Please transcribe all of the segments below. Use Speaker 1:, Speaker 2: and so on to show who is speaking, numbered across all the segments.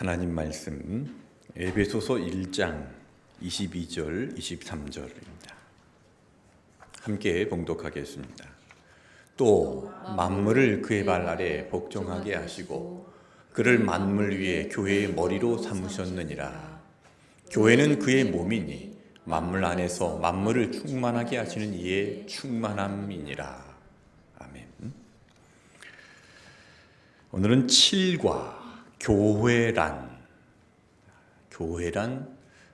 Speaker 1: 하나님 말씀 에베소서 1장 22절 23절입니다. 함께 봉독하겠습니다. 또 만물을 그의 발 아래 복종하게 하시고 그를 만물 위에 교회의 머리로 삼으셨느니라. 교회는 그의 몸이니 만물 안에서 만물을 충만하게 하시는 이의 충만함이니라. 아멘. 오늘은 7과 교회란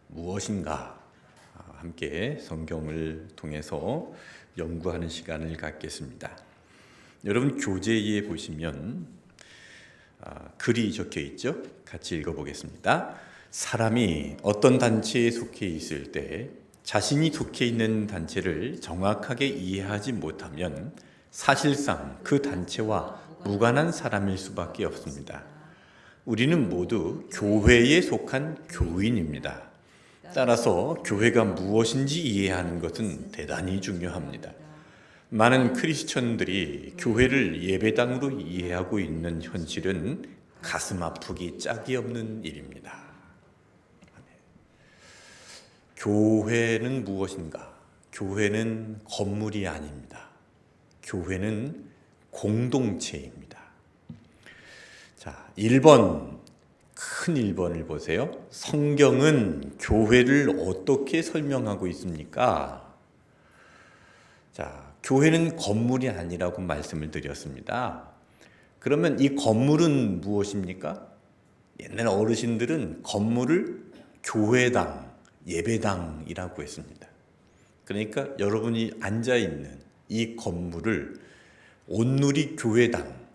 Speaker 1: 무엇인가 함께 성경을 통해서 연구하는 시간을 갖겠습니다. 여러분 교재에 보시면 글이 적혀 있죠? 같이 읽어보겠습니다. 사람이 어떤 단체에 속해 있을 때 자신이 속해 있는 단체를 정확하게 이해하지 못하면 사실상 그 단체와 무관한 사람일 수밖에 없습니다. 우리는 모두 교회에 속한 교인입니다. 따라서 교회가 무엇인지 이해하는 것은 대단히 중요합니다. 많은 크리스천들이 교회를 예배당으로 이해하고 있는 현실은 가슴 아프기 짝이 없는 일입니다. 교회는 무엇인가? 교회는 건물이 아닙니다. 교회는 공동체입니다. 자, 1번, 큰 1번을 보세요. 성경은 교회를 어떻게 설명하고 있습니까? 자, 교회는 건물이 아니라고 말씀을 드렸습니다. 그러면 이 건물은 무엇입니까? 옛날 어르신들은 건물을 교회당, 예배당이라고 했습니다. 그러니까 여러분이 앉아있는 이 건물을 온누리 교회당,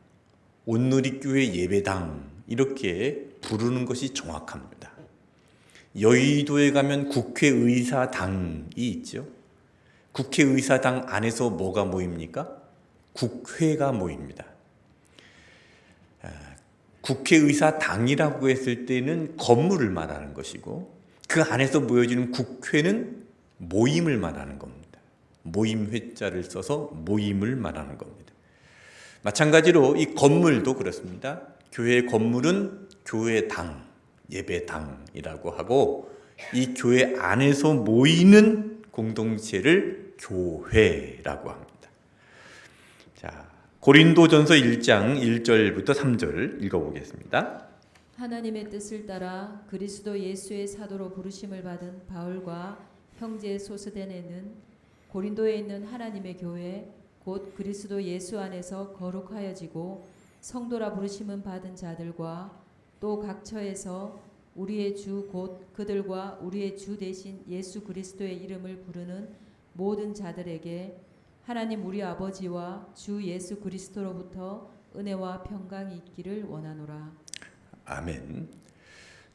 Speaker 1: 온누리 교회 예배당 이렇게 부르는 것이 정확합니다. 여의도에 가면 국회의사당이 있죠. 국회의사당 안에서 뭐가 모입니까? 국회가 모입니다. 국회의사당이라고 했을 때는 건물을 말하는 것이고 그 안에서 모여지는 국회는 모임을 말하는 겁니다. 모임 회자를 써서 모임을 말하는 겁니다. 마찬가지로 이 건물도 그렇습니다. 교회의 건물은 교회당, 예배당이라고 하고 이 교회 안에서 모이는 공동체를 교회라고 합니다. 자, 고린도전서 1장 1절부터 3절 읽어보겠습니다.
Speaker 2: 하나님의 뜻을 따라 그리스도 예수의 사도로 부르심을 받은 바울과 형제 소스데네는 고린도에 있는 하나님의 교회 곧 그리스도 예수 안에서 거룩하여지고 성도라 부르심은 받은 자들과 또 각 처에서 우리의 주 곧 그들과 우리의 주 대신 예수 그리스도의 이름을 부르는 모든 자들에게 하나님 우리 아버지와 주 예수 그리스도로부터 은혜와 평강이 있기를 원하노라.
Speaker 1: 아멘.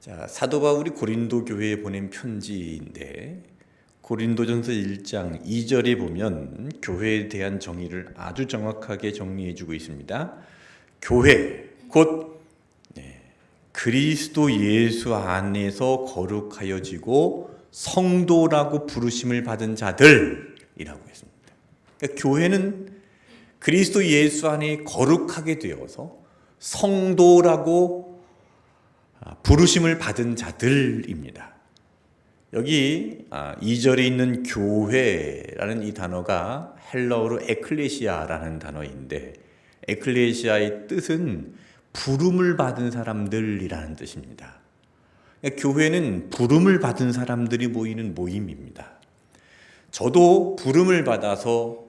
Speaker 1: 자, 사도 바울이 고린도 교회에 보낸 편지인데 고린도전서 1장 2절에 보면 교회에 대한 정의를 아주 정확하게 정리해주고 있습니다. 교회, 곧 그리스도 예수 안에서 거룩하여지고 성도라고 부르심을 받은 자들이라고 했습니다. 그러니까 교회는 그리스도 예수 안에 거룩하게 되어서 성도라고 부르심을 받은 자들입니다. 여기 2절에 있는 교회라는 이 단어가 헬라어로 에클레시아라는 단어인데 에클레시아의 뜻은 부름을 받은 사람들이라는 뜻입니다. 그러니까 교회는 부름을 받은 사람들이 모이는 모임입니다. 저도 부름을 받아서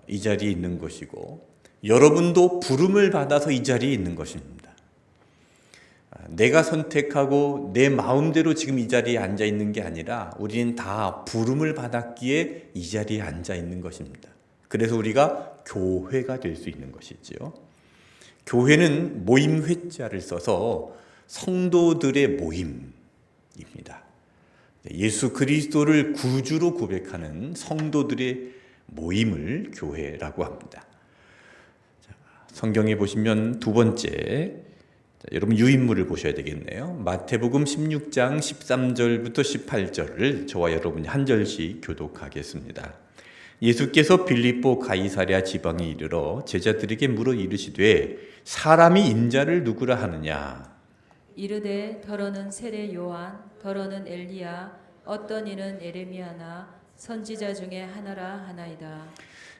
Speaker 1: 이 자리에 있는 것이고 여러분도 부름을 받아서 이 자리에 있는 것입니다. 내가 선택하고 내 마음대로 지금 이 자리에 앉아 있는 게 아니라 우리는 다 부름을 받았기에 이 자리에 앉아 있는 것입니다. 그래서 우리가 교회가 될 수 있는 것이죠. 교회는 모임 회자를 써서 성도들의 모임입니다. 예수 그리스도를 구주로 고백하는 성도들의 모임을 교회라고 합니다. 성경에 보시면 두 번째, 여러분 유인물을 보셔야 되겠네요. 마태복음 16장 13절부터 18절을 저와 여러분이 한 절씩 교독하겠습니다. 예수께서 빌립보 가이사랴 지방에 이르러 제자들에게 물어 이르시되 사람이 인자를 누구라 하느냐?
Speaker 2: 이르되 더러는 세례 요한 더러는 엘리야 어떤 이는 에레미야나 선지자 중에 하나라 하나이다.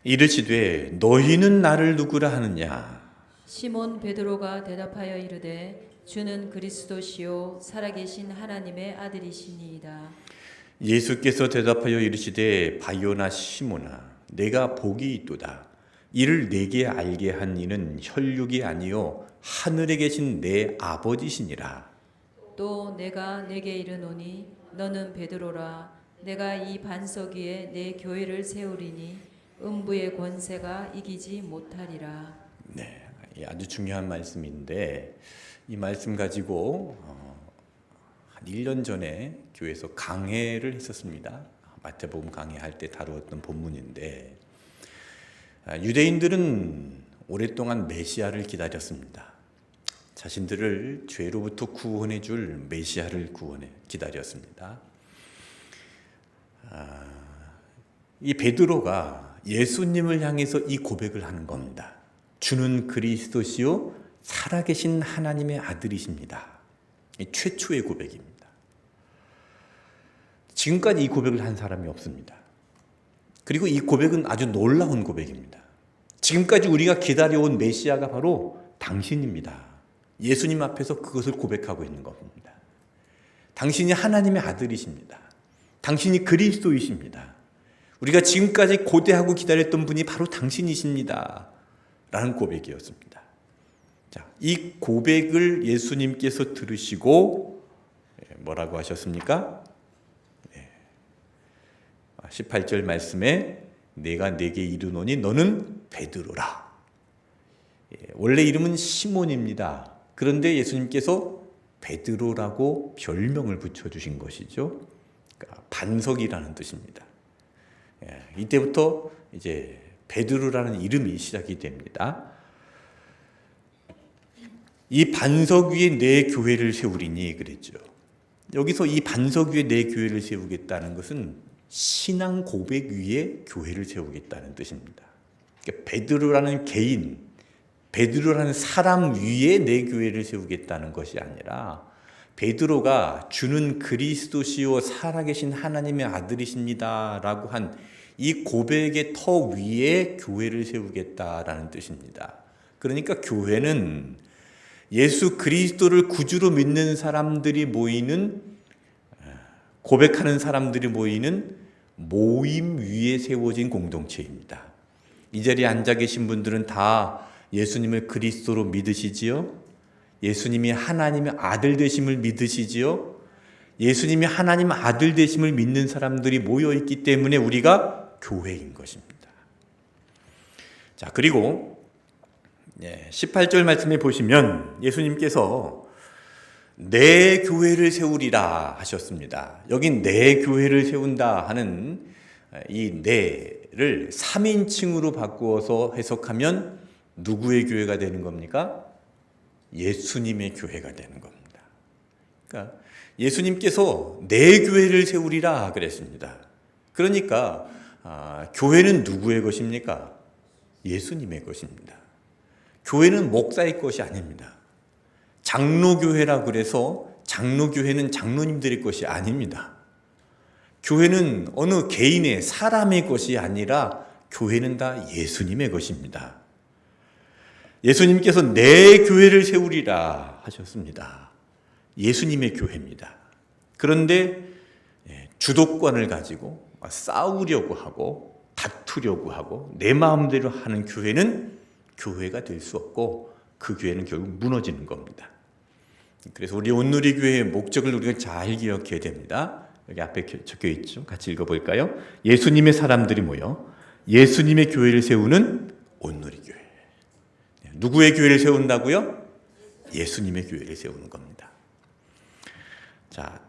Speaker 1: 이르시되 너희는 나를 누구라 하느냐.
Speaker 2: 시몬 베드로가 대답하여 이르되 주는 그리스도시요 살아계신 하나님의 아들이시니이다.
Speaker 1: 예수께서 대답하여 이르시되 바요나 시모나 내가 복이 있도다. 이를 내게 알게 한 이는 혈육이 아니요 하늘에 계신 내 아버지시니라.
Speaker 2: 또 내가 내게 이르노니 너는 베드로라 내가 이 반석 위에 내 교회를 세우리니 음부의 권세가 이기지 못하리라.
Speaker 1: 네, 아주 중요한 말씀인데 이 말씀 가지고 한 1년 전에 교회에서 강해를 했었습니다. 마태복음 강해할 때 다루었던 본문인데 유대인들은 오랫동안 메시아를 기다렸습니다. 자신들을 죄로부터 구원해 줄 메시아를 기다렸습니다. 이 베드로가 예수님을 향해서 이 고백을 하는 겁니다. 주는 그리스도시요 살아계신 하나님의 아들이십니다. 이 최초의 고백입니다. 지금까지 이 고백을 한 사람이 없습니다. 그리고 이 고백은 아주 놀라운 고백입니다. 지금까지 우리가 기다려온 메시아가 바로 당신입니다. 예수님 앞에서 그것을 고백하고 있는 겁니다. 당신이 하나님의 아들이십니다. 당신이 그리스도이십니다. 우리가 지금까지 고대하고 기다렸던 분이 바로 당신이십니다. 라는 고백이었습니다. 자, 이 고백을 예수님께서 들으시고 뭐라고 하셨습니까? 18절 말씀에 내가 네게 이르노니 너는 베드로라. 원래 이름은 시몬입니다. 그런데 예수님께서 베드로라고 별명을 붙여주신 것이죠. 그러니까 반석이라는 뜻입니다. 이때부터 이제 베드로라는 이름이 시작이 됩니다. 이 반석 위에 내 교회를 세우리니 그랬죠. 여기서 이 반석 위에 내 교회를 세우겠다는 것은 신앙 고백 위에 교회를 세우겠다는 뜻입니다. 그러니까 베드로라는 개인, 베드로라는 사람 위에 내 교회를 세우겠다는 것이 아니라 베드로가 주는 그리스도시요 살아계신 하나님의 아들이십니다 라고 한 이 고백의 터 위에 교회를 세우겠다라는 뜻입니다. 그러니까 교회는 예수 그리스도를 구주로 믿는 사람들이 모이는, 고백하는 사람들이 모이는 모임 위에 세워진 공동체입니다. 이 자리에 앉아 계신 분들은 다 예수님을 그리스도로 믿으시지요? 예수님이 하나님의 아들 되심을 믿으시지요? 예수님이 하나님 아들 되심을 믿는 사람들이 모여 있기 때문에 우리가 교회인 것입니다. 자, 그리고 18절 말씀에 보시면 예수님께서 내 교회를 세우리라 하셨습니다. 여기 내 교회를 세운다 하는 이 내를 3인칭으로 바꾸어서 해석하면 누구의 교회가 되는 겁니까? 예수님의 교회가 되는 겁니다. 그러니까 예수님께서 내 교회를 세우리라 그랬습니다. 그러니까 교회는 누구의 것입니까? 예수님의 것입니다. 교회는 목사의 것이 아닙니다. 장로교회라 그래서 장로교회는 장로님들의 것이 아닙니다. 교회는 어느 개인의 사람의 것이 아니라 교회는 다 예수님의 것입니다. 예수님께서 내 교회를 세우리라 하셨습니다. 예수님의 교회입니다. 그런데 주도권을 가지고 싸우려고 하고 다투려고 하고 내 마음대로 하는 교회는 교회가 될 수 없고 그 교회는 결국 무너지는 겁니다. 그래서 우리 온누리 교회의 목적을 우리가 잘 기억해야 됩니다. 여기 앞에 적혀 있죠. 같이 읽어볼까요? 예수님의 사람들이 모여 예수님의 교회를 세우는 온누리 교회. 누구의 교회를 세운다고요? 예수님의 교회를 세우는 겁니다. 자,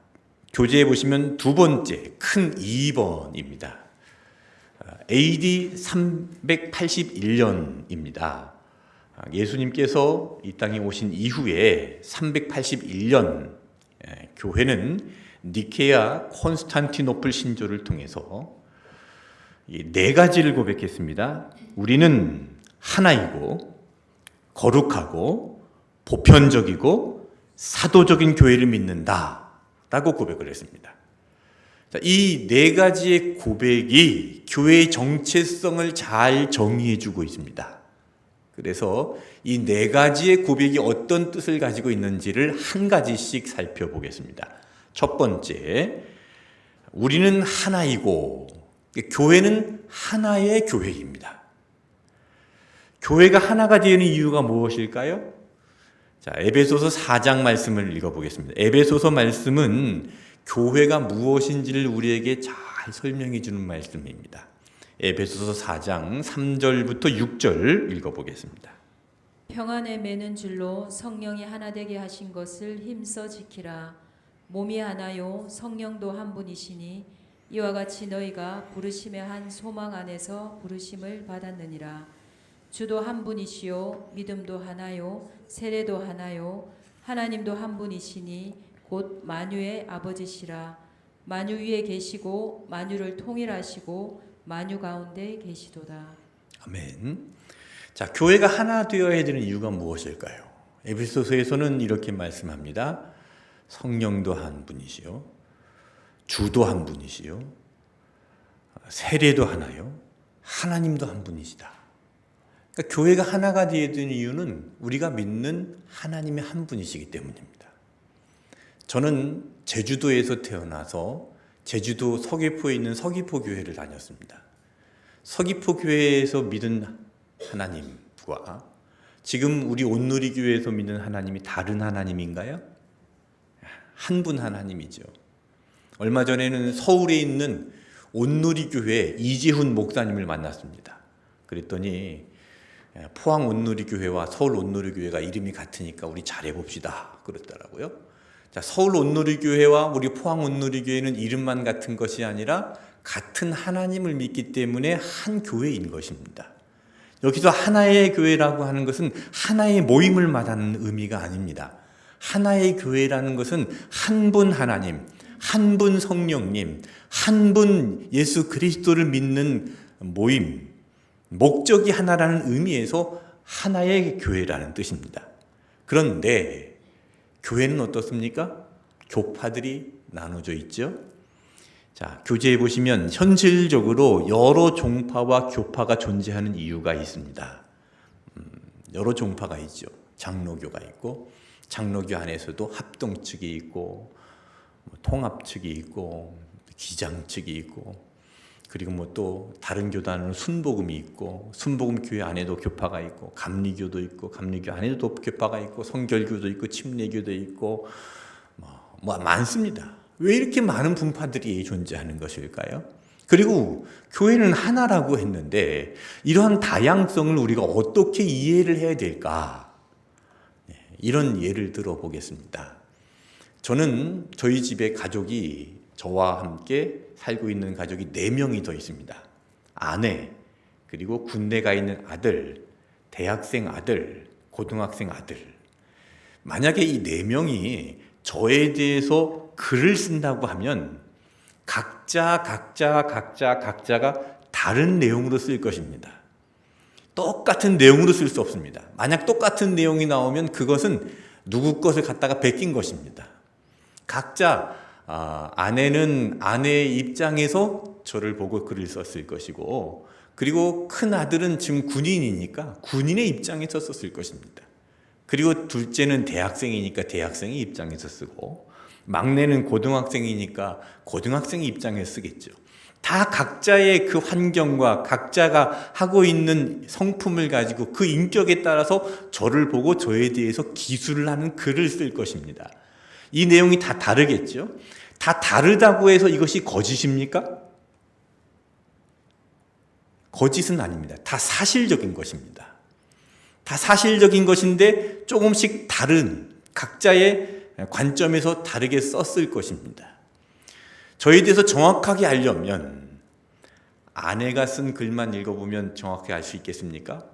Speaker 1: 교재에 보시면 두 번째 큰 2번입니다. AD 381년입니다. 예수님께서 이 땅에 오신 이후에 381년 교회는 니케아 콘스탄티노플 신조를 통해서 네 가지를 고백했습니다. 우리는 하나이고 거룩하고 보편적이고 사도적인 교회를 믿는다라고 고백을 했습니다. 이 네 가지의 고백이 교회의 정체성을 잘 정의해주고 있습니다. 그래서 이 네 가지의 고백이 어떤 뜻을 가지고 있는지를 한 가지씩 살펴보겠습니다. 첫 번째, 우리는 하나이고 교회는 하나의 교회입니다. 교회가 하나가 되는 이유가 무엇일까요? 자, 에베소서 4장 말씀을 읽어보겠습니다. 에베소서 말씀은 교회가 무엇인지를 우리에게 잘 설명해 주는 말씀입니다. 에베소서 4장 3절부터 6절 읽어보겠습니다.
Speaker 2: 평안에 매는 줄로 성령이 하나 되게 하신 것을 힘써 지키라. 몸이 하나요 성령도 한 분이시니 이와 같이 너희가 부르심의 한 소망 안에서 부르심을 받았느니라. 주도 한 분이시요 믿음도 하나요 세례도 하나요 하나님도 한 분이시니 곧 만유의 아버지시라. 만유 위에 계시고 만유를 통일하시고 만유 가운데 계시도다.
Speaker 1: 아멘. 자, 교회가 하나 되어야 되는 이유가 무엇일까요? 에베소서에서는 이렇게 말씀합니다. 성령도 한 분이시요 주도 한 분이시요 세례도 하나요 하나님도 한 분이시다. 그러니까 교회가 하나가 되어야 되는 이유는 우리가 믿는 하나님이 한 분이시기 때문입니다. 저는 제주도에서 태어나서 제주도 서귀포에 있는 서귀포 교회를 다녔습니다. 서귀포 교회에서 믿은 하나님과 지금 우리 온누리 교회에서 믿는 하나님이 다른 하나님인가요? 한 분 하나님이죠. 얼마 전에는 서울에 있는 온누리 교회 이재훈 목사님을 만났습니다. 그랬더니 포항 온누리 교회와 서울 온누리 교회가 이름이 같으니까 우리 잘해봅시다 그랬더라고요. 자, 서울 온누리 교회와 우리 포항 온누리 교회는 이름만 같은 것이 아니라 같은 하나님을 믿기 때문에 한 교회인 것입니다. 여기서 하나의 교회라고 하는 것은 하나의 모임을 말하는 의미가 아닙니다. 하나의 교회라는 것은 한 분 하나님, 한 분 성령님, 한 분 예수 그리스도를 믿는 모임, 목적이 하나라는 의미에서 하나의 교회라는 뜻입니다. 그런데 교회는 어떻습니까? 교파들이 나눠져 있죠. 자, 교재에 보시면 현실적으로 여러 종파와 교파가 존재하는 이유가 있습니다. 여러 종파가 있죠. 장로교가 있고 장로교 안에서도 합동 측이 있고 통합 측이 있고 기장 측이 있고 그리고 또 다른 교단은 순복음이 있고 순복음 교회 안에도 교파가 있고 감리교도 있고 감리교 안에도 교파가 있고 성결교도 있고 침례교도 있고 많습니다. 왜 이렇게 많은 분파들이 존재하는 것일까요? 그리고 교회는 하나라고 했는데 이러한 다양성을 우리가 어떻게 이해를 해야 될까? 이런 예를 들어보겠습니다. 저는 저희 집에 가족이 저와 함께 살고 있는 가족이 4명이 더 있습니다. 아내, 그리고 군대 가 있는 아들, 대학생 아들, 고등학생 아들. 만약에 이 4명이 저에 대해서 글을 쓴다고 하면 각자가 다른 내용으로 쓸 것입니다. 똑같은 내용으로 쓸 수 없습니다. 만약 똑같은 내용이 나오면 그것은 누구 것을 갖다가 베낀 것입니다. 각자 아내는 아내의 입장에서 저를 보고 글을 썼을 것이고 그리고 큰 아들은 지금 군인이니까 군인의 입장에서 썼을 것입니다. 그리고 둘째는 대학생이니까 대학생의 입장에서 쓰고 막내는 고등학생이니까 고등학생의 입장에서 쓰겠죠. 다 각자의 그 환경과 각자가 하고 있는 성품을 가지고 그 인격에 따라서 저를 보고 저에 대해서 기술을 하는 글을 쓸 것입니다. 이 내용이 다 다르겠죠. 다 다르다고 해서 이것이 거짓입니까? 거짓은 아닙니다. 다 사실적인 것입니다. 다 사실적인 것인데 조금씩 다른 각자의 관점에서 다르게 썼을 것입니다. 저에 대해서 정확하게 알려면 아내가 쓴 글만 읽어보면 정확하게 알 수 있겠습니까?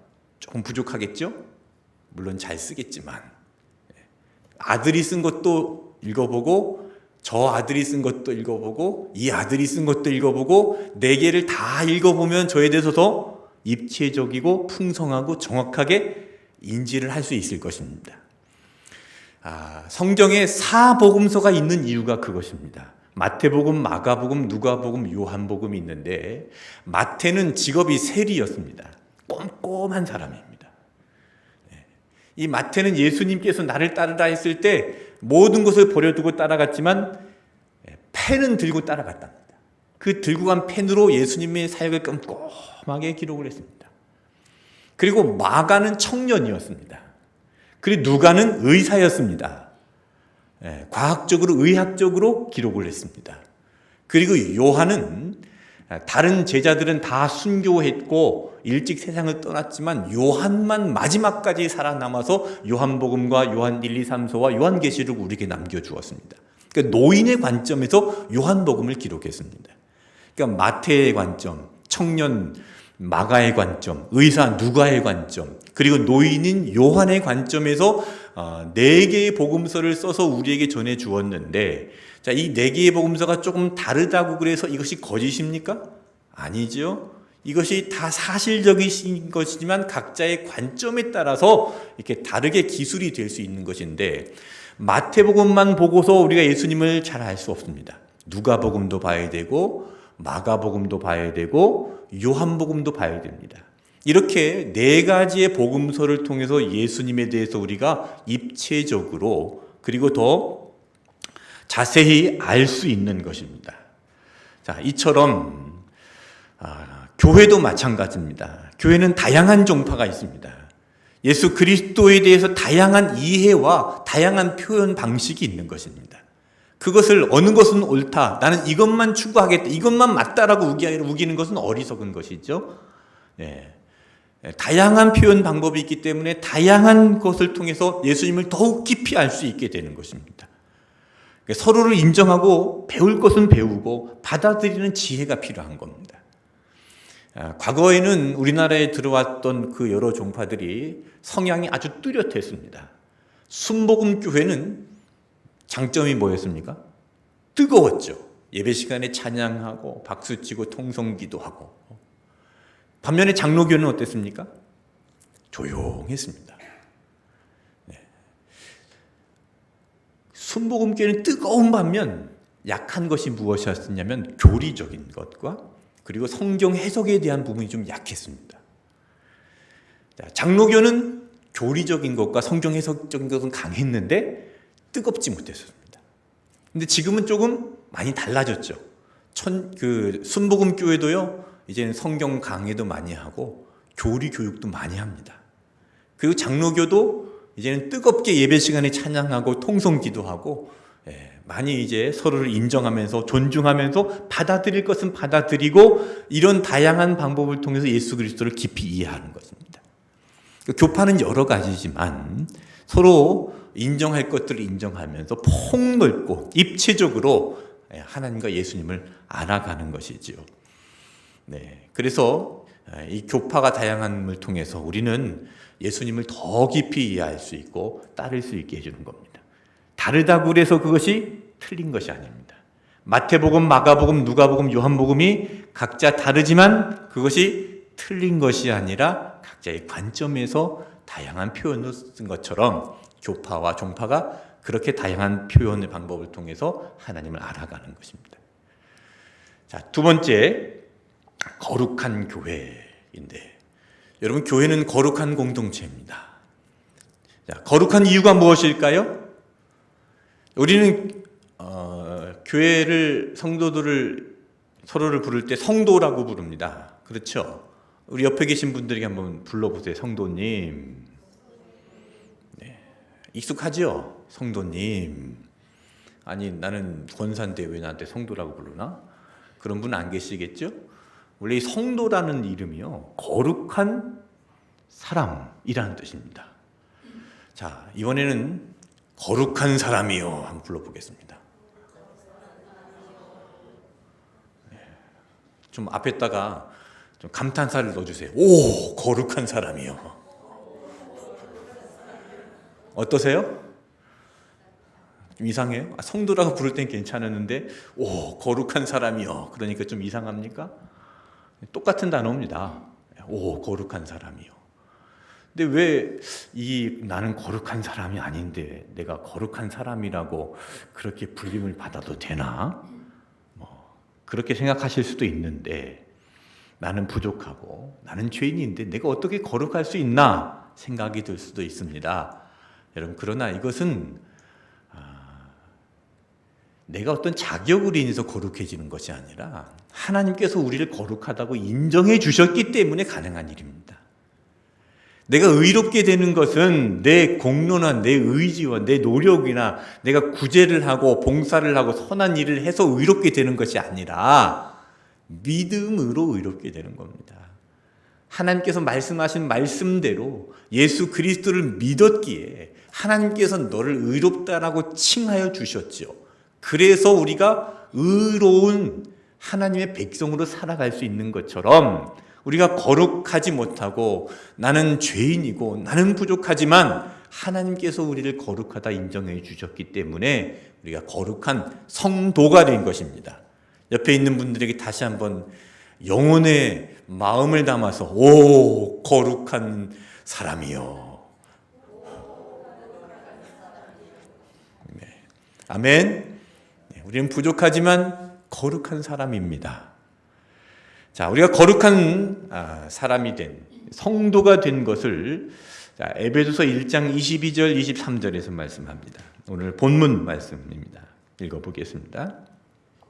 Speaker 1: 조금 부족하겠죠? 물론 잘 쓰겠지만 아들이 쓴 것도 읽어보고 저 아들이 쓴 것도 읽어보고 이 아들이 쓴 것도 읽어보고 4개를 다 읽어보면 저에 대해서 더 입체적이고 풍성하고 정확하게 인지를 할 수 있을 것입니다. 성경에 사복음서가 있는 이유가 그것입니다. 마태복음, 마가복음, 누가복음, 요한복음이 있는데 마태는 직업이 세리였습니다. 꼼꼼한 사람입니다. 이 마태는 예수님께서 나를 따르라 했을 때 모든 것을 버려두고 따라갔지만 펜은 들고 따라갔답니다. 그 들고 간 펜으로 예수님의 사역을 꼼꼼하게 기록을 했습니다. 그리고 마가는 청년이었습니다. 그리고 누가는 의사였습니다. 과학적으로 의학적으로 기록을 했습니다. 그리고 요한은 다른 제자들은 다 순교했고 일찍 세상을 떠났지만 요한만 마지막까지 살아남아서 요한복음과 요한 1, 2, 3서와 요한계시록을 우리에게 남겨주었습니다. 그러니까 노인의 관점에서 요한복음을 기록했습니다. 그러니까 마태의 관점, 청년 마가의 관점, 의사 누가의 관점, 그리고 노인인 요한의 관점에서 4개의 복음서를 써서 우리에게 전해 주었는데, 자, 이 4개의 복음서가 조금 다르다고 그래서 이것이 거짓입니까? 아니죠. 이것이 다 사실적인 것이지만 각자의 관점에 따라서 이렇게 다르게 기술이 될 수 있는 것인데, 마태복음만 보고서 우리가 예수님을 잘 알 수 없습니다. 누가복음도 봐야 되고 마가복음도 봐야 되고 요한복음도 봐야 됩니다. 이렇게 4가지의 복음서를 통해서 예수님에 대해서 우리가 입체적으로 그리고 더 자세히 알 수 있는 것입니다. 자, 이처럼 교회도 마찬가지입니다. 교회는 다양한 종파가 있습니다. 예수 그리스도에 대해서 다양한 이해와 다양한 표현 방식이 있는 것입니다. 그것을 어느 것은 옳다, 나는 이것만 추구하겠다, 이것만 맞다라고 우기는 것은 어리석은 것이죠. 다양한 표현 방법이 있기 때문에 다양한 것을 통해서 예수님을 더욱 깊이 알 수 있게 되는 것입니다. 서로를 인정하고 배울 것은 배우고 받아들이는 지혜가 필요한 겁니다. 과거에는 우리나라에 들어왔던 그 여러 종파들이 성향이 아주 뚜렷했습니다. 순복음교회는 장점이 뭐였습니까? 뜨거웠죠. 예배 시간에 찬양하고 박수치고 통성기도하고. 반면에 장로교는 어땠습니까? 조용했습니다. 순복음교회는 뜨거운 반면 약한 것이 무엇이었냐면 교리적인 것과 그리고 성경 해석에 대한 부분이 좀 약했습니다. 장로교는 교리적인 것과 성경 해석적인 것은 강했는데 뜨겁지 못했습니다. 근데 지금은 조금 많이 달라졌죠. 순복음 교회도요, 이제는 성경 강해도 많이 하고 교리 교육도 많이 합니다. 그리고 장로교도 이제는 뜨겁게 예배 시간에 찬양하고 통성 기도하고 많이 이제 서로를 인정하면서 존중하면서 받아들일 것은 받아들이고 이런 다양한 방법을 통해서 예수 그리스도를 깊이 이해하는 것입니다. 교파는 여러 가지지만 서로 인정할 것들을 인정하면서 폭넓고 입체적으로 하나님과 예수님을 알아가는 것이지요. 그래서 이 교파가 다양함을 통해서 우리는 예수님을 더 깊이 이해할 수 있고 따를 수 있게 해주는 겁니다. 다르다고 해서 그것이 틀린 것이 아닙니다. 마태복음, 마가복음, 누가복음, 요한복음이 각자 다르지만 그것이 틀린 것이 아니라 각자의 관점에서 다양한 표현을 쓴 것처럼 교파와 종파가 그렇게 다양한 표현의 방법을 통해서 하나님을 알아가는 것입니다. 자, 두 번째, 거룩한 교회인데, 여러분, 교회는 거룩한 공동체입니다. 자, 거룩한 이유가 무엇일까요? 우리는 교회를 성도들을 서로를 부를 때 성도라고 부릅니다. 그렇죠? 우리 옆에 계신 분들에게 한번 불러보세요. 성도님. 익숙하죠? 성도님. 아니, 나는 권사인데 왜 나한테 성도라고 부르나? 그런 분 안 계시겠죠? 원래 이 성도라는 이름이요, 거룩한 사람이라는 뜻입니다. 자, 이번에는 거룩한 사람이요 한번 불러보겠습니다. 좀 앞에다가 좀 감탄사를 넣어주세요. 오, 거룩한 사람이요. 어떠세요? 좀 이상해요? 성도라고 부를 땐 괜찮았는데 오, 거룩한 사람이요, 그러니까 좀 이상합니까? 똑같은 단어입니다. 오, 거룩한 사람이요. 근데 왜 나는 거룩한 사람이 아닌데 내가 거룩한 사람이라고 그렇게 불림을 받아도 되나? 그렇게 생각하실 수도 있는데, 나는 부족하고 나는 죄인인데 내가 어떻게 거룩할 수 있나 생각이 들 수도 있습니다. 여러분, 그러나 이것은 내가 어떤 자격으로 인해서 거룩해지는 것이 아니라 하나님께서 우리를 거룩하다고 인정해 주셨기 때문에 가능한 일입니다. 내가 의롭게 되는 것은 내 공로나 내 의지와 내 노력이나 내가 구제를 하고 봉사를 하고 선한 일을 해서 의롭게 되는 것이 아니라 믿음으로 의롭게 되는 겁니다. 하나님께서 말씀하신 말씀대로 예수 그리스도를 믿었기에 하나님께서 너를 의롭다라고 칭하여 주셨죠. 그래서 우리가 의로운 하나님의 백성으로 살아갈 수 있는 것처럼, 우리가 거룩하지 못하고 나는 죄인이고 나는 부족하지만 하나님께서 우리를 거룩하다 인정해 주셨기 때문에 우리가 거룩한 성도가 된 것입니다. 옆에 있는 분들에게 다시 한번 영혼의 마음을 담아서 오 거룩한 사람이요. 네. 아멘. 우리는 부족하지만 거룩한 사람입니다. 자, 우리가 거룩한 사람이 된, 성도가 된 것을 에베소서 1장 22절 23절에서 말씀합니다. 오늘 본문 말씀입니다. 읽어보겠습니다.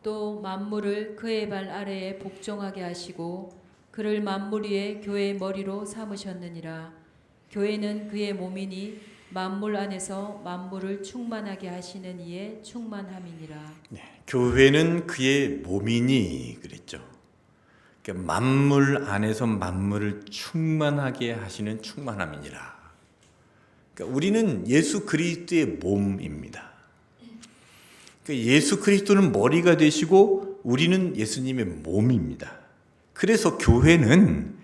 Speaker 2: 또 만물을 그의 발 아래에 복종하게 하시고 그를 만물 위에 교회의 머리로 삼으셨느니라. 교회는 그의 몸이니 만물 안에서 만물을 충만하게 하시는 이의 충만함이니라.
Speaker 1: 네, 교회는 그의 몸이니 그랬죠. 그러니까 만물 안에서 만물을 충만하게 하시는 충만함이니라. 그러니까 우리는 예수 그리스도의 몸입니다. 그러니까 예수 그리스도는 머리가 되시고 우리는 예수님의 몸입니다. 그래서 교회는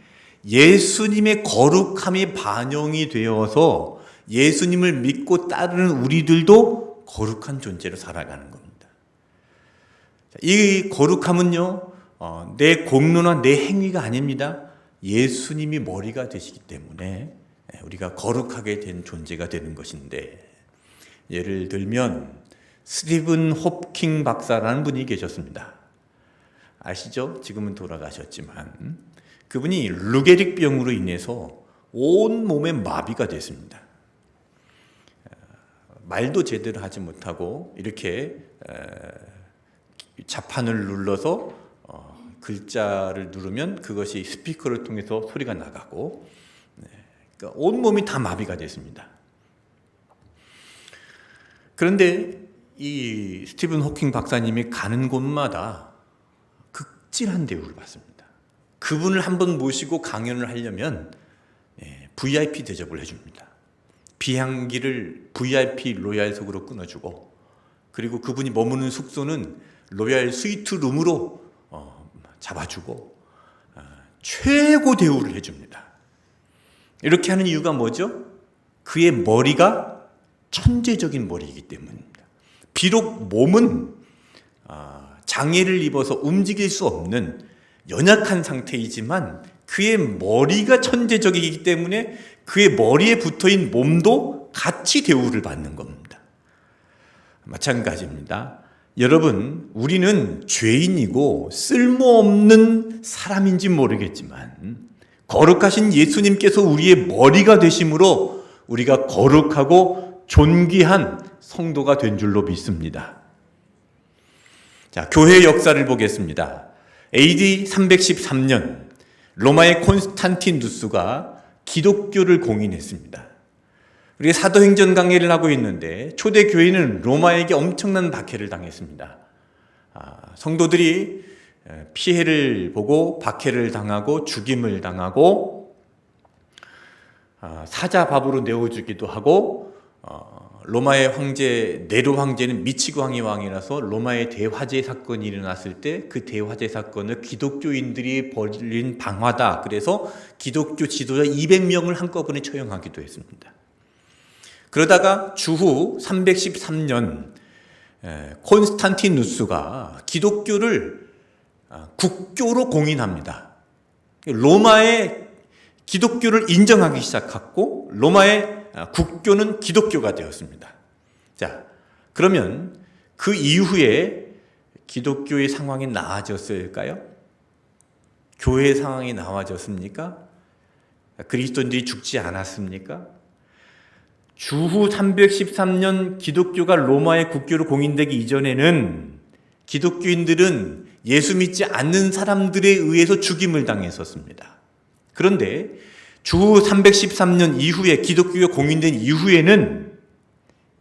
Speaker 1: 예수님의 거룩함이 반영이 되어서 예수님을 믿고 따르는 우리들도 거룩한 존재로 살아가는 겁니다. 이 거룩함은요, 내 공로나 내 행위가 아닙니다. 예수님이 머리가 되시기 때문에 우리가 거룩하게 된 존재가 되는 것인데, 예를 들면 스티븐 호킹 박사라는 분이 계셨습니다. 아시죠? 지금은 돌아가셨지만 그분이 루게릭 병으로 인해서 온 몸에 마비가 됐습니다. 말도 제대로 하지 못하고 이렇게 자판을 눌러서 글자를 누르면 그것이 스피커를 통해서 소리가 나가고, 그러니까 온몸이 다 마비가 됐습니다. 그런데 이 스티븐 호킹 박사님이 가는 곳마다 극진한 대우를 받습니다. 그분을 한번 모시고 강연을 하려면 VIP 대접을 해줍니다. 비행기를 VIP 로얄석으로 끊어주고, 그리고 그분이 머무는 숙소는 로얄 스위트 룸으로 잡아주고 최고 대우를 해줍니다. 이렇게 하는 이유가 뭐죠? 그의 머리가 천재적인 머리이기 때문입니다. 비록 몸은 장애를 입어서 움직일 수 없는 연약한 상태이지만 그의 머리가 천재적이기 때문에 그의 머리에 붙어있는 몸도 같이 대우를 받는 겁니다. 마찬가지입니다. 여러분, 우리는 죄인이고 쓸모없는 사람인지 모르겠지만 거룩하신 예수님께서 우리의 머리가 되심으로 우리가 거룩하고 존귀한 성도가 된 줄로 믿습니다. 자, 교회의 역사를 보겠습니다. AD 313년 로마의 콘스탄티누스가 기독교를 공인했습니다. 우리가 사도행전 강해를 하고 있는데 초대 교회는 로마에게 엄청난 박해를 당했습니다. 성도들이 피해를 보고 박해를 당하고 죽임을 당하고 사자밥으로 내어주기도 하고, 로마의 황제 네로 황제는 미치고 황이 왕이라서 로마의 대화재 사건이 일어났을 때 그 대화재 사건을 기독교인들이 벌인 방화다, 그래서 기독교 지도자 200명을 한꺼번에 처형하기도 했습니다. 그러다가 주후 313년 콘스탄티누스가 기독교를 국교로 공인합니다. 로마의 기독교를 인정하기 시작했고, 로마의 국교는 기독교가 되었습니다. 자, 그러면 그 이후에 기독교의 상황이 나아졌을까요? 교회의 상황이 나아졌습니까? 그리스도인들이 죽지 않았습니까? 주후 313년 기독교가 로마의 국교로 공인되기 이전에는 기독교인들은 예수 믿지 않는 사람들에 의해서 죽임을 당했었습니다. 그런데 주후 313년 이후에 기독교가 공인된 이후에는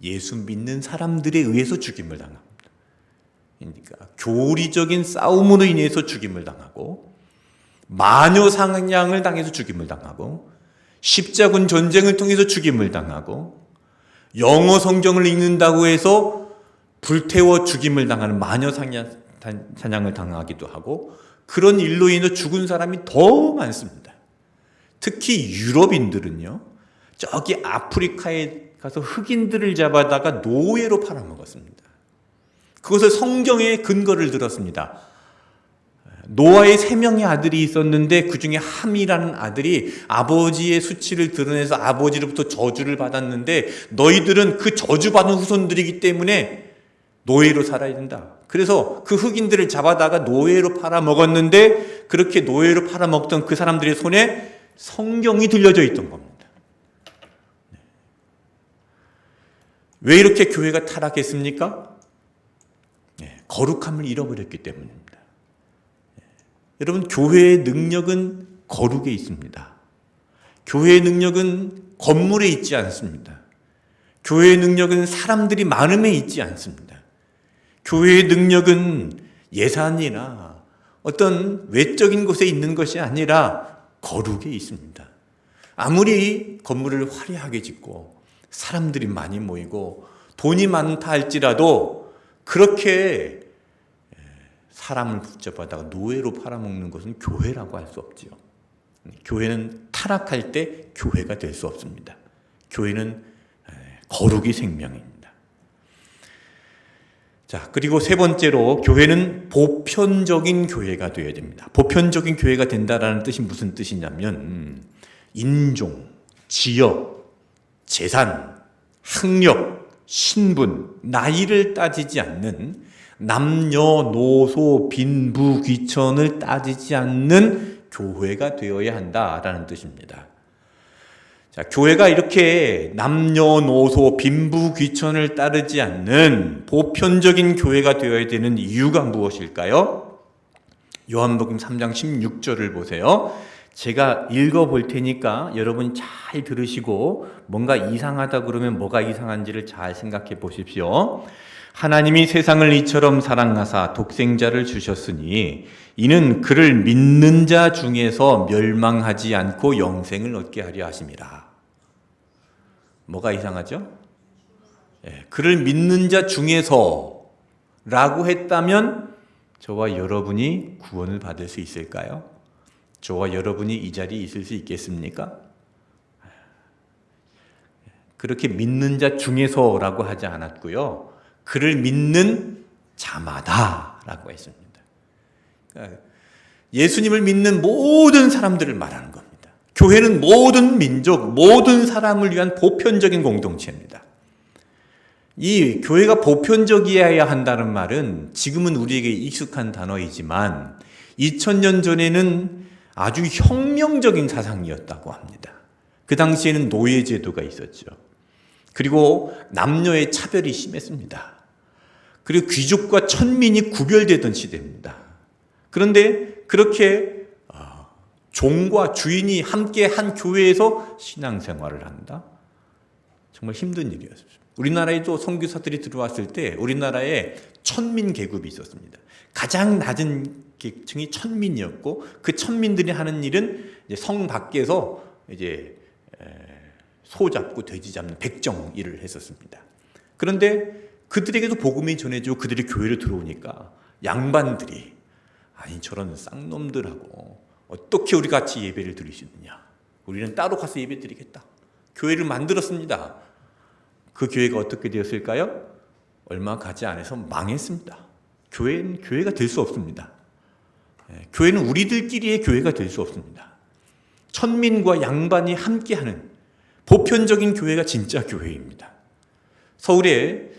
Speaker 1: 예수 믿는 사람들에 의해서 죽임을 당합니다. 그러니까 교리적인 싸움으로 인해서 죽임을 당하고 마녀 사냥을 당해서 죽임을 당하고 십자군 전쟁을 통해서 죽임을 당하고 영어 성경을 읽는다고 해서 불태워 죽임을 당하는 마녀 사냥을 당하기도 하고 그런 일로 인해 죽은 사람이 더 많습니다. 특히 유럽인들은요, 저기 아프리카에 가서 흑인들을 잡아다가 노예로 팔아먹었습니다. 그것을 성경에 근거를 들었습니다. 노아의 3명의 아들이 있었는데 그 중에 함이라는 아들이 아버지의 수치를 드러내서 아버지로부터 저주를 받았는데 너희들은 그 저주받은 후손들이기 때문에 노예로 살아야 된다. 그래서 그 흑인들을 잡아다가 노예로 팔아먹었는데 그렇게 노예로 팔아먹던 그 사람들의 손에 성경이 들려져 있던 겁니다. 왜 이렇게 교회가 타락했습니까? 거룩함을 잃어버렸기 때문입니다. 여러분, 교회의 능력은 거룩에 있습니다. 교회의 능력은 건물에 있지 않습니다. 교회의 능력은 사람들이 많음에 있지 않습니다. 교회의 능력은 예산이나 어떤 외적인 곳에 있는 것이 아니라 거룩에 있습니다. 아무리 건물을 화려하게 짓고 사람들이 많이 모이고 돈이 많다 할지라도 그렇게 사람을 붙잡아다가 노예로 팔아먹는 것은 교회라고 할 수 없지요. 교회는 타락할 때 교회가 될 수 없습니다. 교회는 거룩이 생명입니다. 자, 그리고 세 번째로 교회는 보편적인 교회가 되어야 됩니다. 보편적인 교회가 된다라는 뜻이 무슨 뜻이냐면 인종, 지역, 재산, 학력, 신분, 나이를 따지지 않는 남녀노소, 빈부, 귀천을 따지지 않는 교회가 되어야 한다라는 뜻입니다. 자, 교회가 이렇게 남녀노소, 빈부, 귀천을 따르지 않는 보편적인 교회가 되어야 되는 이유가 무엇일까요? 요한복음 3장 16절을 보세요. 제가 읽어볼 테니까 여러분이 잘 들으시고 뭔가 이상하다 그러면 뭐가 이상한지를 잘 생각해 보십시오. 하나님이 세상을 이처럼 사랑하사 독생자를 주셨으니 이는 그를 믿는 자 중에서 멸망하지 않고 영생을 얻게 하려 하심이라. 뭐가 이상하죠? 그를 믿는 자 중에서 라고 했다면 저와 여러분이 구원을 받을 수 있을까요? 저와 여러분이 이 자리에 있을 수 있겠습니까? 그렇게 믿는 자 중에서라고 하지 않았고요. 그를 믿는 자마다라고 했습니다. 그러니까 예수님을 믿는 모든 사람들을 말하는 겁니다. 교회는 모든 민족, 모든 사람을 위한 보편적인 공동체입니다. 이 교회가 보편적이어야 한다는 말은 지금은 우리에게 익숙한 단어이지만 2000년 전에는 아주 혁명적인 사상이었다고 합니다. 그 당시에는 노예제도가 있었죠. 그리고 남녀의 차별이 심했습니다. 그리고 귀족과 천민이 구별되던 시대입니다. 그런데 그렇게 종과 주인이 함께 한 교회에서 신앙생활을 한다? 정말 힘든 일이었습니다. 우리나라에도 선교사들이 들어왔을 때 우리나라에 천민 계급이 있었습니다. 가장 낮은 계층이 천민이었고 그 천민들이 하는 일은 이제 성 밖에서 이제 소 잡고 돼지 잡는 백정 일을 했었습니다. 그런데 그들에게도 복음이 전해지고 그들이 교회로 들어오니까 양반들이 아니 저런 쌍놈들하고 어떻게 우리 같이 예배를 드릴 수 있느냐. 우리는 따로 가서 예배 드리겠다. 교회를 만들었습니다. 그 교회가 어떻게 되었을까요? 얼마 가지 않아서 망했습니다. 교회는 교회가 될 수 없습니다. 교회는 우리들끼리의 교회가 될 수 없습니다. 천민과 양반이 함께하는 보편적인 교회가 진짜 교회입니다. 서울에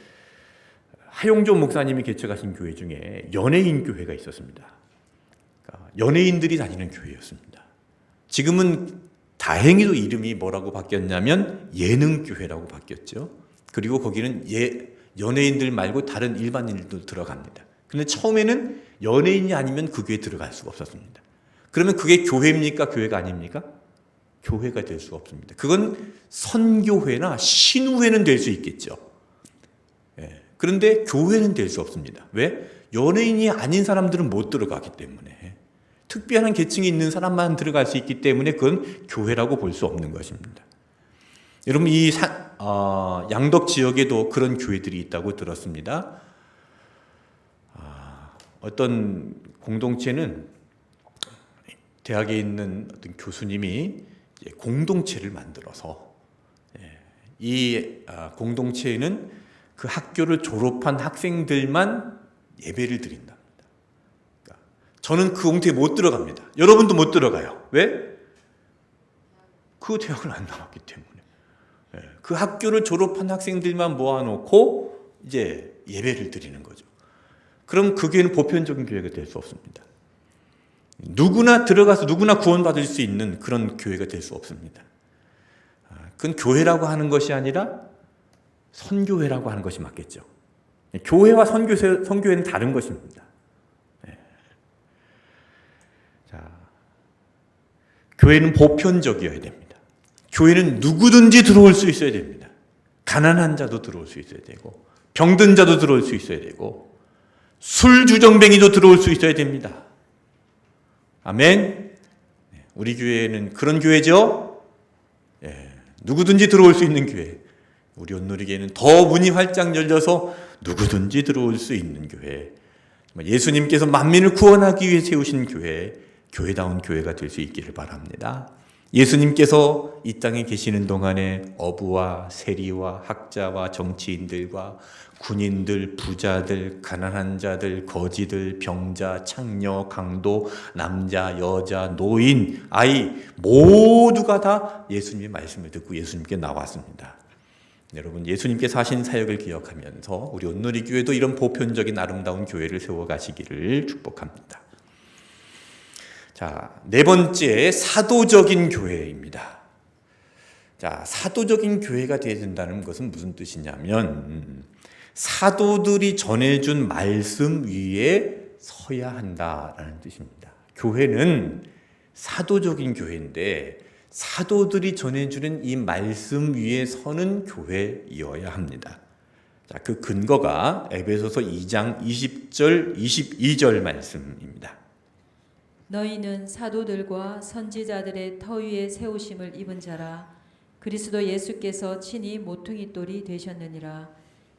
Speaker 1: 하용조 목사님이 개척하신 교회 중에 연예인 교회가 있었습니다. 그러니까 연예인들이 다니는 교회였습니다. 지금은 다행히도 이름이 뭐라고 바뀌었냐면 예능교회라고 바뀌었죠. 그리고 거기는 연예인들 말고 다른 일반인들도 들어갑니다. 근데 처음에는 연예인이 아니면 그 교회에 들어갈 수가 없었습니다. 그러면 그게 교회입니까? 교회가 아닙니까? 교회가 될 수가 없습니다. 그건 선교회나 신우회는 될 수 있겠죠. 그런데 교회는 될 수 없습니다. 왜? 연예인이 아닌 사람들은 못 들어가기 때문에. 특별한 계층이 있는 사람만 들어갈 수 있기 때문에 그건 교회라고 볼 수 없는 것입니다. 여러분 이 양덕 지역에도 그런 교회들이 있다고 들었습니다. 어떤 공동체는 대학에 있는 어떤 교수님이 공동체를 만들어서 이 공동체에는 그 학교를 졸업한 학생들만 예배를 드린다. 저는 그 공동체에 못 들어갑니다. 여러분도 못 들어가요. 왜? 그 대학을 안 나왔기 때문에. 그 학교를 졸업한 학생들만 모아놓고 이제 예배를 드리는 거죠. 그럼 그 교회는 보편적인 교회가 될 수 없습니다. 누구나 들어가서 누구나 구원받을 수 있는 그런 교회가 될 수 없습니다. 그건 교회라고 하는 것이 아니라 선교회라고 하는 것이 맞겠죠. 교회와 선교회는 다른 것입니다. 교회는 보편적이어야 됩니다. 교회는 누구든지 들어올 수 있어야 됩니다. 가난한 자도 들어올 수 있어야 되고 병든 자도 들어올 수 있어야 되고 술주정뱅이도 들어올 수 있어야 됩니다. 아멘. 우리 교회는 그런 교회죠. 누구든지 들어올 수 있는 교회. 우리 온누리교회는 더 문이 활짝 열려서 누구든지 들어올 수 있는 교회. 예수님께서 만민을 구원하기 위해 세우신 교회, 교회다운 교회가 될 수 있기를 바랍니다. 예수님께서 이 땅에 계시는 동안에 어부와 세리와 학자와 정치인들과 군인들, 부자들, 가난한 자들, 거지들, 병자, 창녀, 강도, 남자, 여자, 노인, 아이 모두가 다 예수님의 말씀을 듣고 예수님께 나왔습니다. 여러분 예수님께서 하신 사역을 기억하면서 우리 온누리 교회도 이런 보편적인 아름다운 교회를 세워가시기를 축복합니다. 자, 네 번째 사도적인 교회입니다. 자, 사도적인 교회가 되어야 된다는 것은 무슨 뜻이냐면 사도들이 전해준 말씀 위에 서야 한다라는 뜻입니다. 교회는 사도적인 교회인데 사도들이 전해주는 이 말씀 위에 서는 교회이어야 합니다. 자, 그 근거가 에베소서 2장 20절, 22절 말씀입니다.
Speaker 2: 너희는 사도들과 선지자들의 터 위에 세우심을 입은 자라. 그리스도 예수께서 친히 모퉁이 돌이 되셨느니라.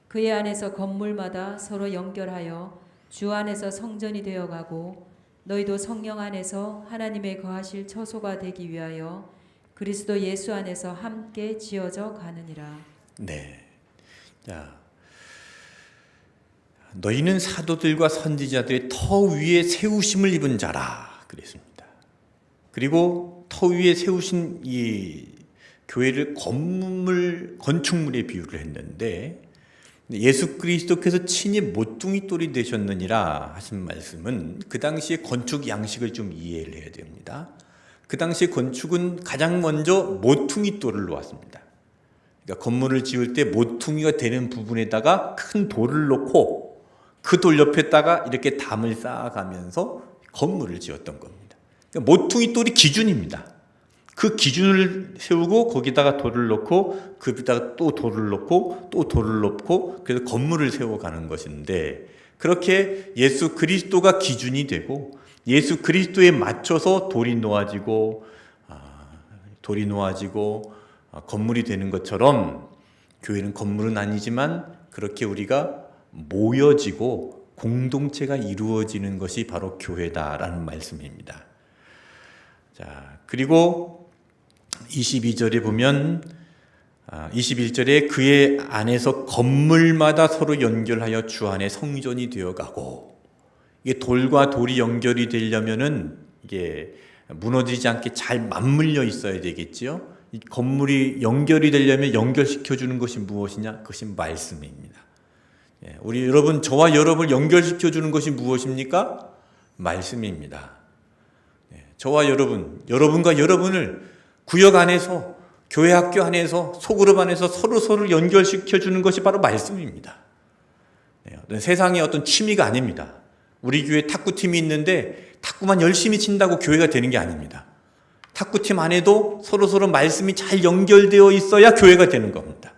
Speaker 2: 그의 안에서 건물마다 서로 연결하여 주 안에서 성전이 되어가고 너희도 성령 안에서 하나님의 거하실 처소가 되기 위하여 그리스도 예수 안에서 함께 지어져 가느니라.
Speaker 1: 네. 자, 너희는 사도들과 선지자들의 터 위에 세우심을 입은 자라 그랬습니다. 그리고 터 위에 세우신 이 교회를 건축물에 비유를 했는데 예수 그리스도께서 친히 모퉁이 돌이 되셨느니라 하신 말씀은 그 당시의 건축 양식을 좀 이해를 해야 됩니다. 그 당시 건축은 가장 먼저 모퉁이 돌을 놓았습니다. 그러니까 건물을 지을 때 모퉁이가 되는 부분에다가 큰 돌을 놓고 그 돌 옆에다가 이렇게 담을 쌓아가면서 건물을 지었던 겁니다. 그러니까 모퉁이 돌이 기준입니다. 그 기준을 세우고 거기다가 돌을 놓고 그기다가 또 돌을 놓고 또 돌을 놓고 그래서 건물을 세워가는 것인데 그렇게 예수 그리스도가 기준이 되고 예수 그리스도에 맞춰서 돌이 놓아지고 건물이 되는 것처럼 교회는 건물은 아니지만 그렇게 우리가 모여지고 공동체가 이루어지는 것이 바로 교회다라는 말씀입니다. 자, 그리고 22절에 보면 21절에 그의 안에서 건물마다 서로 연결하여 주 안에 성전이 되어가고 이게 돌과 돌이 연결이 되려면은 이게 무너지지 않게 잘 맞물려 있어야 되겠지요. 이 건물이 연결이 되려면 연결시켜 주는 것이 무엇이냐? 그것이 말씀입니다. 우리 여러분, 저와 여러분을 연결시켜 주는 것이 무엇입니까? 말씀입니다. 저와 여러분, 여러분과 여러분을 구역 안에서, 교회 학교 안에서, 소그룹 안에서 서로서로 연결시켜 주는 것이 바로 말씀입니다. 세상의 어떤 취미가 아닙니다. 우리 교회 탁구팀이 있는데 탁구만 열심히 친다고 교회가 되는 게 아닙니다. 탁구팀 안에도 서로서로 말씀이 잘 연결되어 있어야 교회가 되는 겁니다.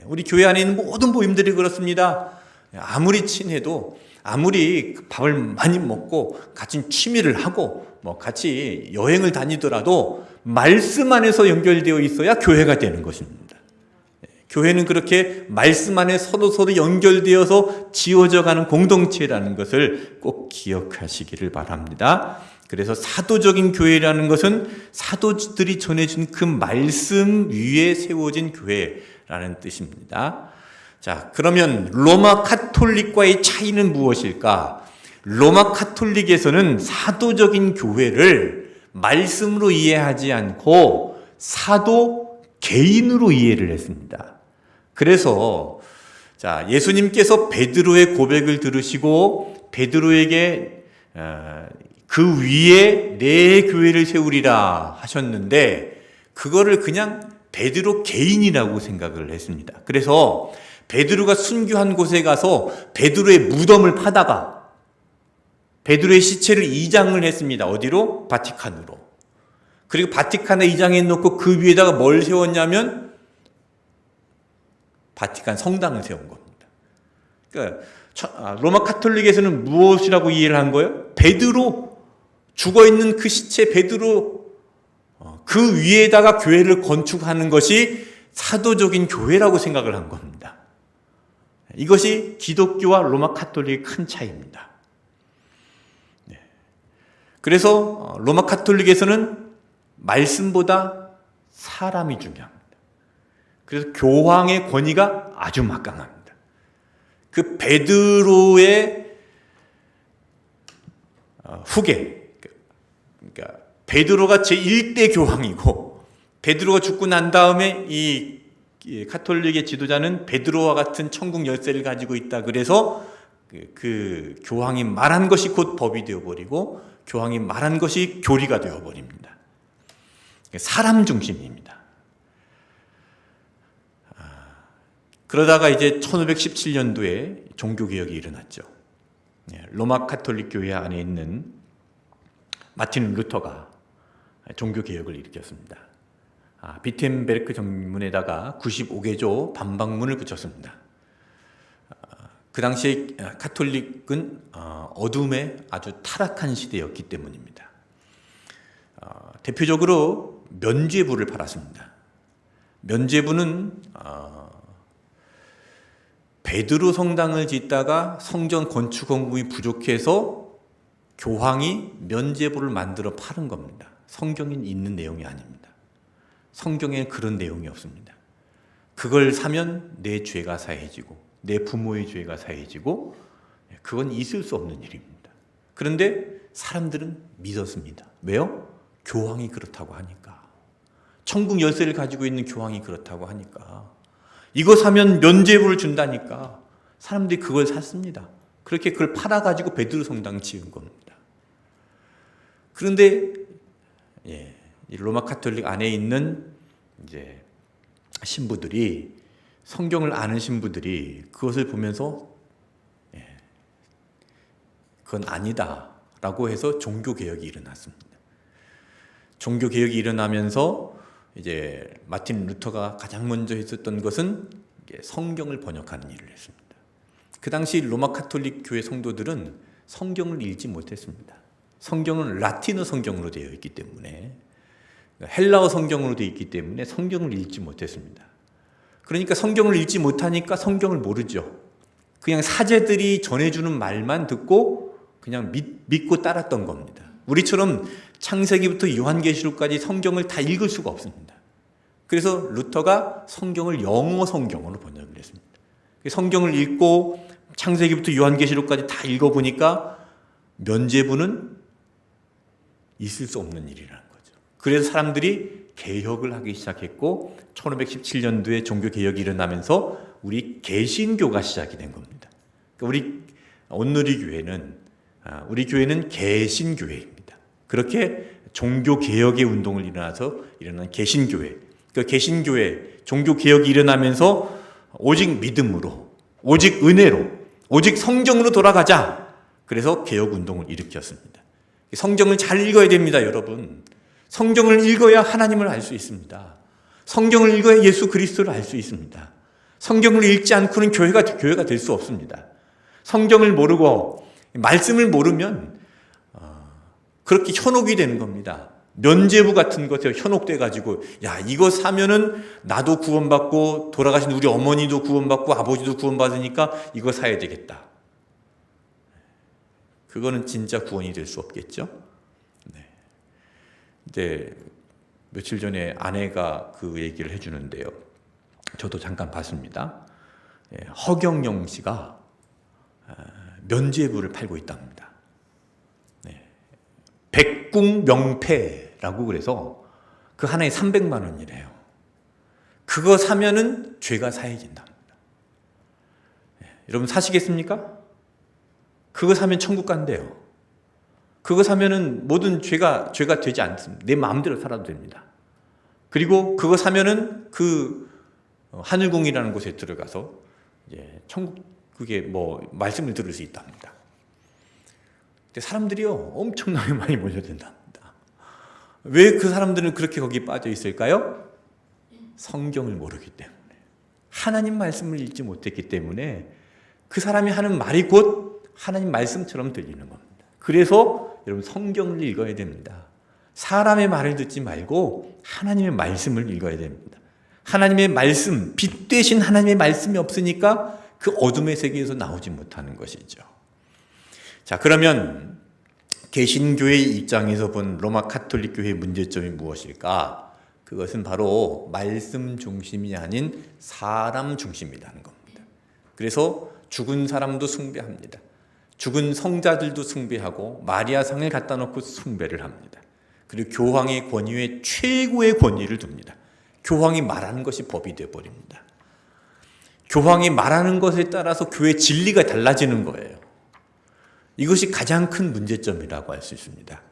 Speaker 1: 우리 교회 안에 있는 모든 모임들이 그렇습니다. 아무리 친해도, 아무리 밥을 많이 먹고 같이 취미를 하고 같이 여행을 다니더라도 말씀 안에서 연결되어 있어야 교회가 되는 것입니다. 교회는 그렇게 말씀 안에 서로서로 연결되어서 지어져 가는 공동체라는 것을 꼭 기억하시기를 바랍니다. 그래서 사도적인 교회라는 것은 사도들이 전해준 그 말씀 위에 세워진 교회라는 뜻입니다. 자, 그러면 로마 카톨릭과의 차이는 무엇일까? 로마 카톨릭에서는 사도적인 교회를 말씀으로 이해하지 않고 사도 개인으로 이해를 했습니다. 그래서 자, 예수님께서 베드로의 고백을 들으시고 베드로에게 그 위에 내 교회를 세우리라 하셨는데 그거를 그냥 베드로 개인이라고 생각을 했습니다. 그래서 베드로가 순교한 곳에 가서 베드로의 무덤을 파다가 베드로의 시체를 이장을 했습니다. 어디로? 바티칸으로. 그리고 바티칸에 이장해 놓고 그 위에다가 뭘 세웠냐면 바티칸 성당을 세운 겁니다. 그러니까 로마 카톨릭에서는 무엇이라고 이해를 한 거예요? 베드로, 죽어있는 그 시체 베드로, 그 위에다가 교회를 건축하는 것이 사도적인 교회라고 생각을 한 겁니다. 이것이 기독교와 로마 카톨릭의 큰 차이입니다. 그래서 로마 카톨릭에서는 말씀보다 사람이 중요합니다. 그래서 교황의 권위가 아주 막강합니다. 그 베드로의 후계, 그러니까 베드로가 제1대 교황이고 베드로가 죽고 난 다음에 이 카톨릭의 지도자는 베드로와 같은 천국 열쇠를 가지고 있다. 그래서 그 교황이 말한 것이 곧 법이 되어버리고 교황이 말한 것이 교리가 되어버립니다. 사람 중심입니다. 그러다가 이제 1517년도에 종교개혁이 일어났죠. 로마 카톨릭 교회 안에 있는 마틴 루터가 종교개혁을 일으켰습니다. 비텐베르크 정문에다가 95개조 반박문을 붙였습니다. 그 당시에 카톨릭은 어둠의 아주 타락한 시대였기 때문입니다. 대표적으로 면죄부를 팔았습니다. 면죄부는 베드로 성당을 짓다가 성전 건축 헌금이 부족해서 교황이 면죄부를 만들어 파는 겁니다. 성경에 있는 내용이 아닙니다. 성경에 그런 내용이 없습니다. 그걸 사면 내 죄가 사해지고 내 부모의 죄가 사해지고 그건 있을 수 없는 일입니다. 그런데 사람들은 믿었습니다. 왜요? 교황이 그렇다고 하니까. 천국 열쇠를 가지고 있는 교황이 그렇다고 하니까. 이거 사면 면죄부를 준다니까 사람들이 그걸 샀습니다. 그렇게 그걸 팔아가지고 베드로 성당 지은 겁니다. 그런데 이 로마 카톨릭 안에 있는 이제 신부들이 성경을 아는 신부들이 그것을 보면서 그건 아니다라고 해서 종교개혁이 일어났습니다. 종교개혁이 일어나면서 이제 마틴 루터가 가장 먼저 했었던 것은 성경을 번역하는 일을 했습니다. 그 당시 로마 카톨릭 교회 성도들은 성경을 읽지 못했습니다. 성경은 라틴어 성경으로 되어 있기 때문에 헬라어 성경으로 되어 있기 때문에 성경을 읽지 못했습니다. 그러니까 성경을 읽지 못하니까 성경을 모르죠. 그냥 사제들이 전해주는 말만 듣고 그냥 믿고 따랐던 겁니다. 우리처럼 창세기부터 요한계시록까지 성경을 다 읽을 수가 없습니다. 그래서 루터가 성경을 영어 성경으로 번역을 했습니다. 성경을 읽고 창세기부터 요한계시록까지 다 읽어보니까 면죄부는 있을 수 없는 일이라는 거죠. 그래서 사람들이 개혁을 하기 시작했고 1517년도에 종교개혁이 일어나면서 우리 개신교가 시작이 된 겁니다. 그러니까 우리 온누리교회는 우리 교회는 개신교회입니다. 그렇게 종교개혁의 운동을 일어난 개신교회. 그 개신교회 종교개혁이 일어나면서 오직 믿음으로, 오직 은혜로, 오직 성경으로 돌아가자. 그래서 개혁운동을 일으켰습니다. 성경을 잘 읽어야 됩니다, 여러분. 성경을 읽어야 하나님을 알 수 있습니다. 성경을 읽어야 예수 그리스도를 알 수 있습니다. 성경을 읽지 않고는 교회가 될 수 없습니다. 성경을 모르고 말씀을 모르면 그렇게 현혹이 되는 겁니다. 면죄부 같은 것에 현혹돼 가지고 야, 이거 사면은 나도 구원받고 돌아가신 우리 어머니도 구원받고 아버지도 구원받으니까 이거 사야 되겠다. 그거는 진짜 구원이 될 수 없겠죠. 네. 근데 며칠 전에 아내가 그 얘기를 해주는데요. 저도 잠깐 봤습니다. 허경영 씨가 면죄부를 팔고 있답니다. 백궁명패라고 그래서 그 하나에 300만 원이래요. 그거 사면은 죄가 사해진답니다. 여러분 사시겠습니까? 그거 사면 천국 간대요. 그거 사면은 모든 죄가 되지 않습니다. 내 마음대로 살아도 됩니다. 그리고 그거 사면은 그 하늘궁이라는 곳에 들어가서 이제 천국에 뭐 말씀을 들을 수 있답니다. 근데 사람들이요 엄청나게 많이 몰려든답니다. 왜 그 사람들은 그렇게 거기 빠져 있을까요? 성경을 모르기 때문에, 하나님 말씀을 읽지 못했기 때문에 그 사람이 하는 말이 곧 하나님 말씀처럼 들리는 겁니다. 그래서 여러분 성경을 읽어야 됩니다. 사람의 말을 듣지 말고 하나님의 말씀을 읽어야 됩니다. 하나님의 말씀, 빛 대신 하나님의 말씀이 없으니까 그 어둠의 세계에서 나오지 못하는 것이죠. 자, 그러면 개신교의 입장에서 본 로마 가톨릭 교회의 문제점이 무엇일까? 그것은 바로 말씀 중심이 아닌 사람 중심이라는 겁니다. 그래서 죽은 사람도 숭배합니다. 죽은 성자들도 숭배하고 마리아상을 갖다 놓고 숭배를 합니다. 그리고 교황의 권위에 최고의 권위를 둡니다. 교황이 말하는 것이 법이 되어버립니다. 교황이 말하는 것에 따라서 교회 진리가 달라지는 거예요. 이것이 가장 큰 문제점이라고 할 수 있습니다.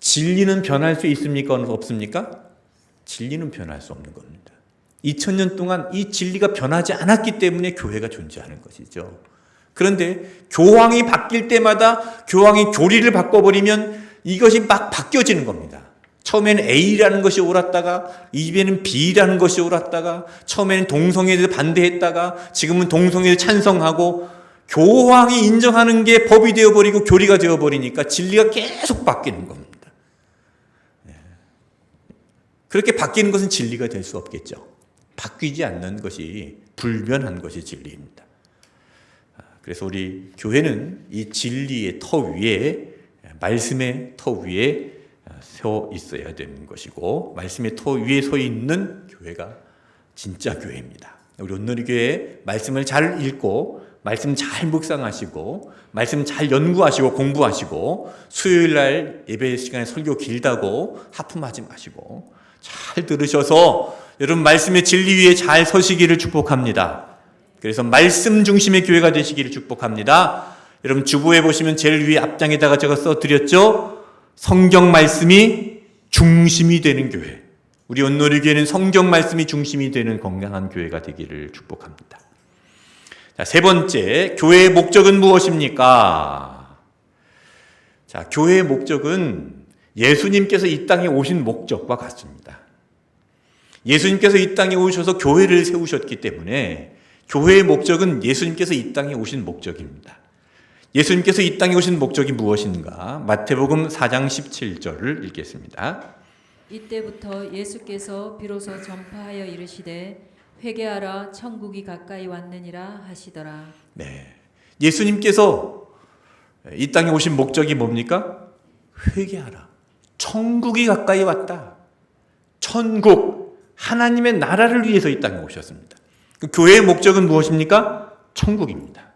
Speaker 1: 진리는 변할 수 있습니까? 없습니까? 진리는 변할 수 없는 겁니다. 2000년 동안 이 진리가 변하지 않았기 때문에 교회가 존재하는 것이죠. 그런데 교황이 바뀔 때마다 교황이 교리를 바꿔버리면 이것이 막 바뀌어지는 겁니다. 처음에는 A라는 것이 옳았다가 이제는 B라는 것이 옳았다가 처음에는 동성애에 대해서 반대했다가 지금은 동성애를 찬성하고 교황이 인정하는 게 법이 되어버리고 교리가 되어버리니까 진리가 계속 바뀌는 겁니다. 그렇게 바뀌는 것은 진리가 될 수 없겠죠. 바뀌지 않는 것이 불변한 것이 진리입니다. 그래서 우리 교회는 이 진리의 터 위에, 말씀의 터 위에 서 있어야 되는 것이고, 말씀의 터 위에 서 있는 교회가 진짜 교회입니다. 우리 온누리교회 말씀을 잘 읽고 말씀 잘 묵상하시고 말씀 잘 연구하시고 공부하시고 수요일날 예배 시간에 설교 길다고 하품하지 마시고 잘 들으셔서 여러분 말씀의 진리 위에 잘 서시기를 축복합니다. 그래서 말씀 중심의 교회가 되시기를 축복합니다. 여러분 주보에 보시면 제일 위에 앞장에다가 제가 써드렸죠. 성경 말씀이 중심이 되는 교회. 우리 온누리교회는 성경 말씀이 중심이 되는 건강한 교회가 되기를 축복합니다. 자, 세 번째, 교회의 목적은 무엇입니까? 자, 교회의 목적은 예수님께서 이 땅에 오신 목적과 같습니다. 예수님께서 이 땅에 오셔서 교회를 세우셨기 때문에 교회의 목적은 예수님께서 이 땅에 오신 목적입니다. 예수님께서 이 땅에 오신 목적이 무엇인가? 마태복음 4장 17절을 읽겠습니다.
Speaker 2: 이때부터 예수께서 비로소 전파하여 이르시되 회개하라 천국이 가까이 왔느니라 하시더라.
Speaker 1: 네, 예수님께서 이 땅에 오신 목적이 뭡니까? 회개하라. 천국이 가까이 왔다. 천국, 하나님의 나라를 위해서 이 땅에 오셨습니다. 교회의 목적은 무엇입니까? 천국입니다.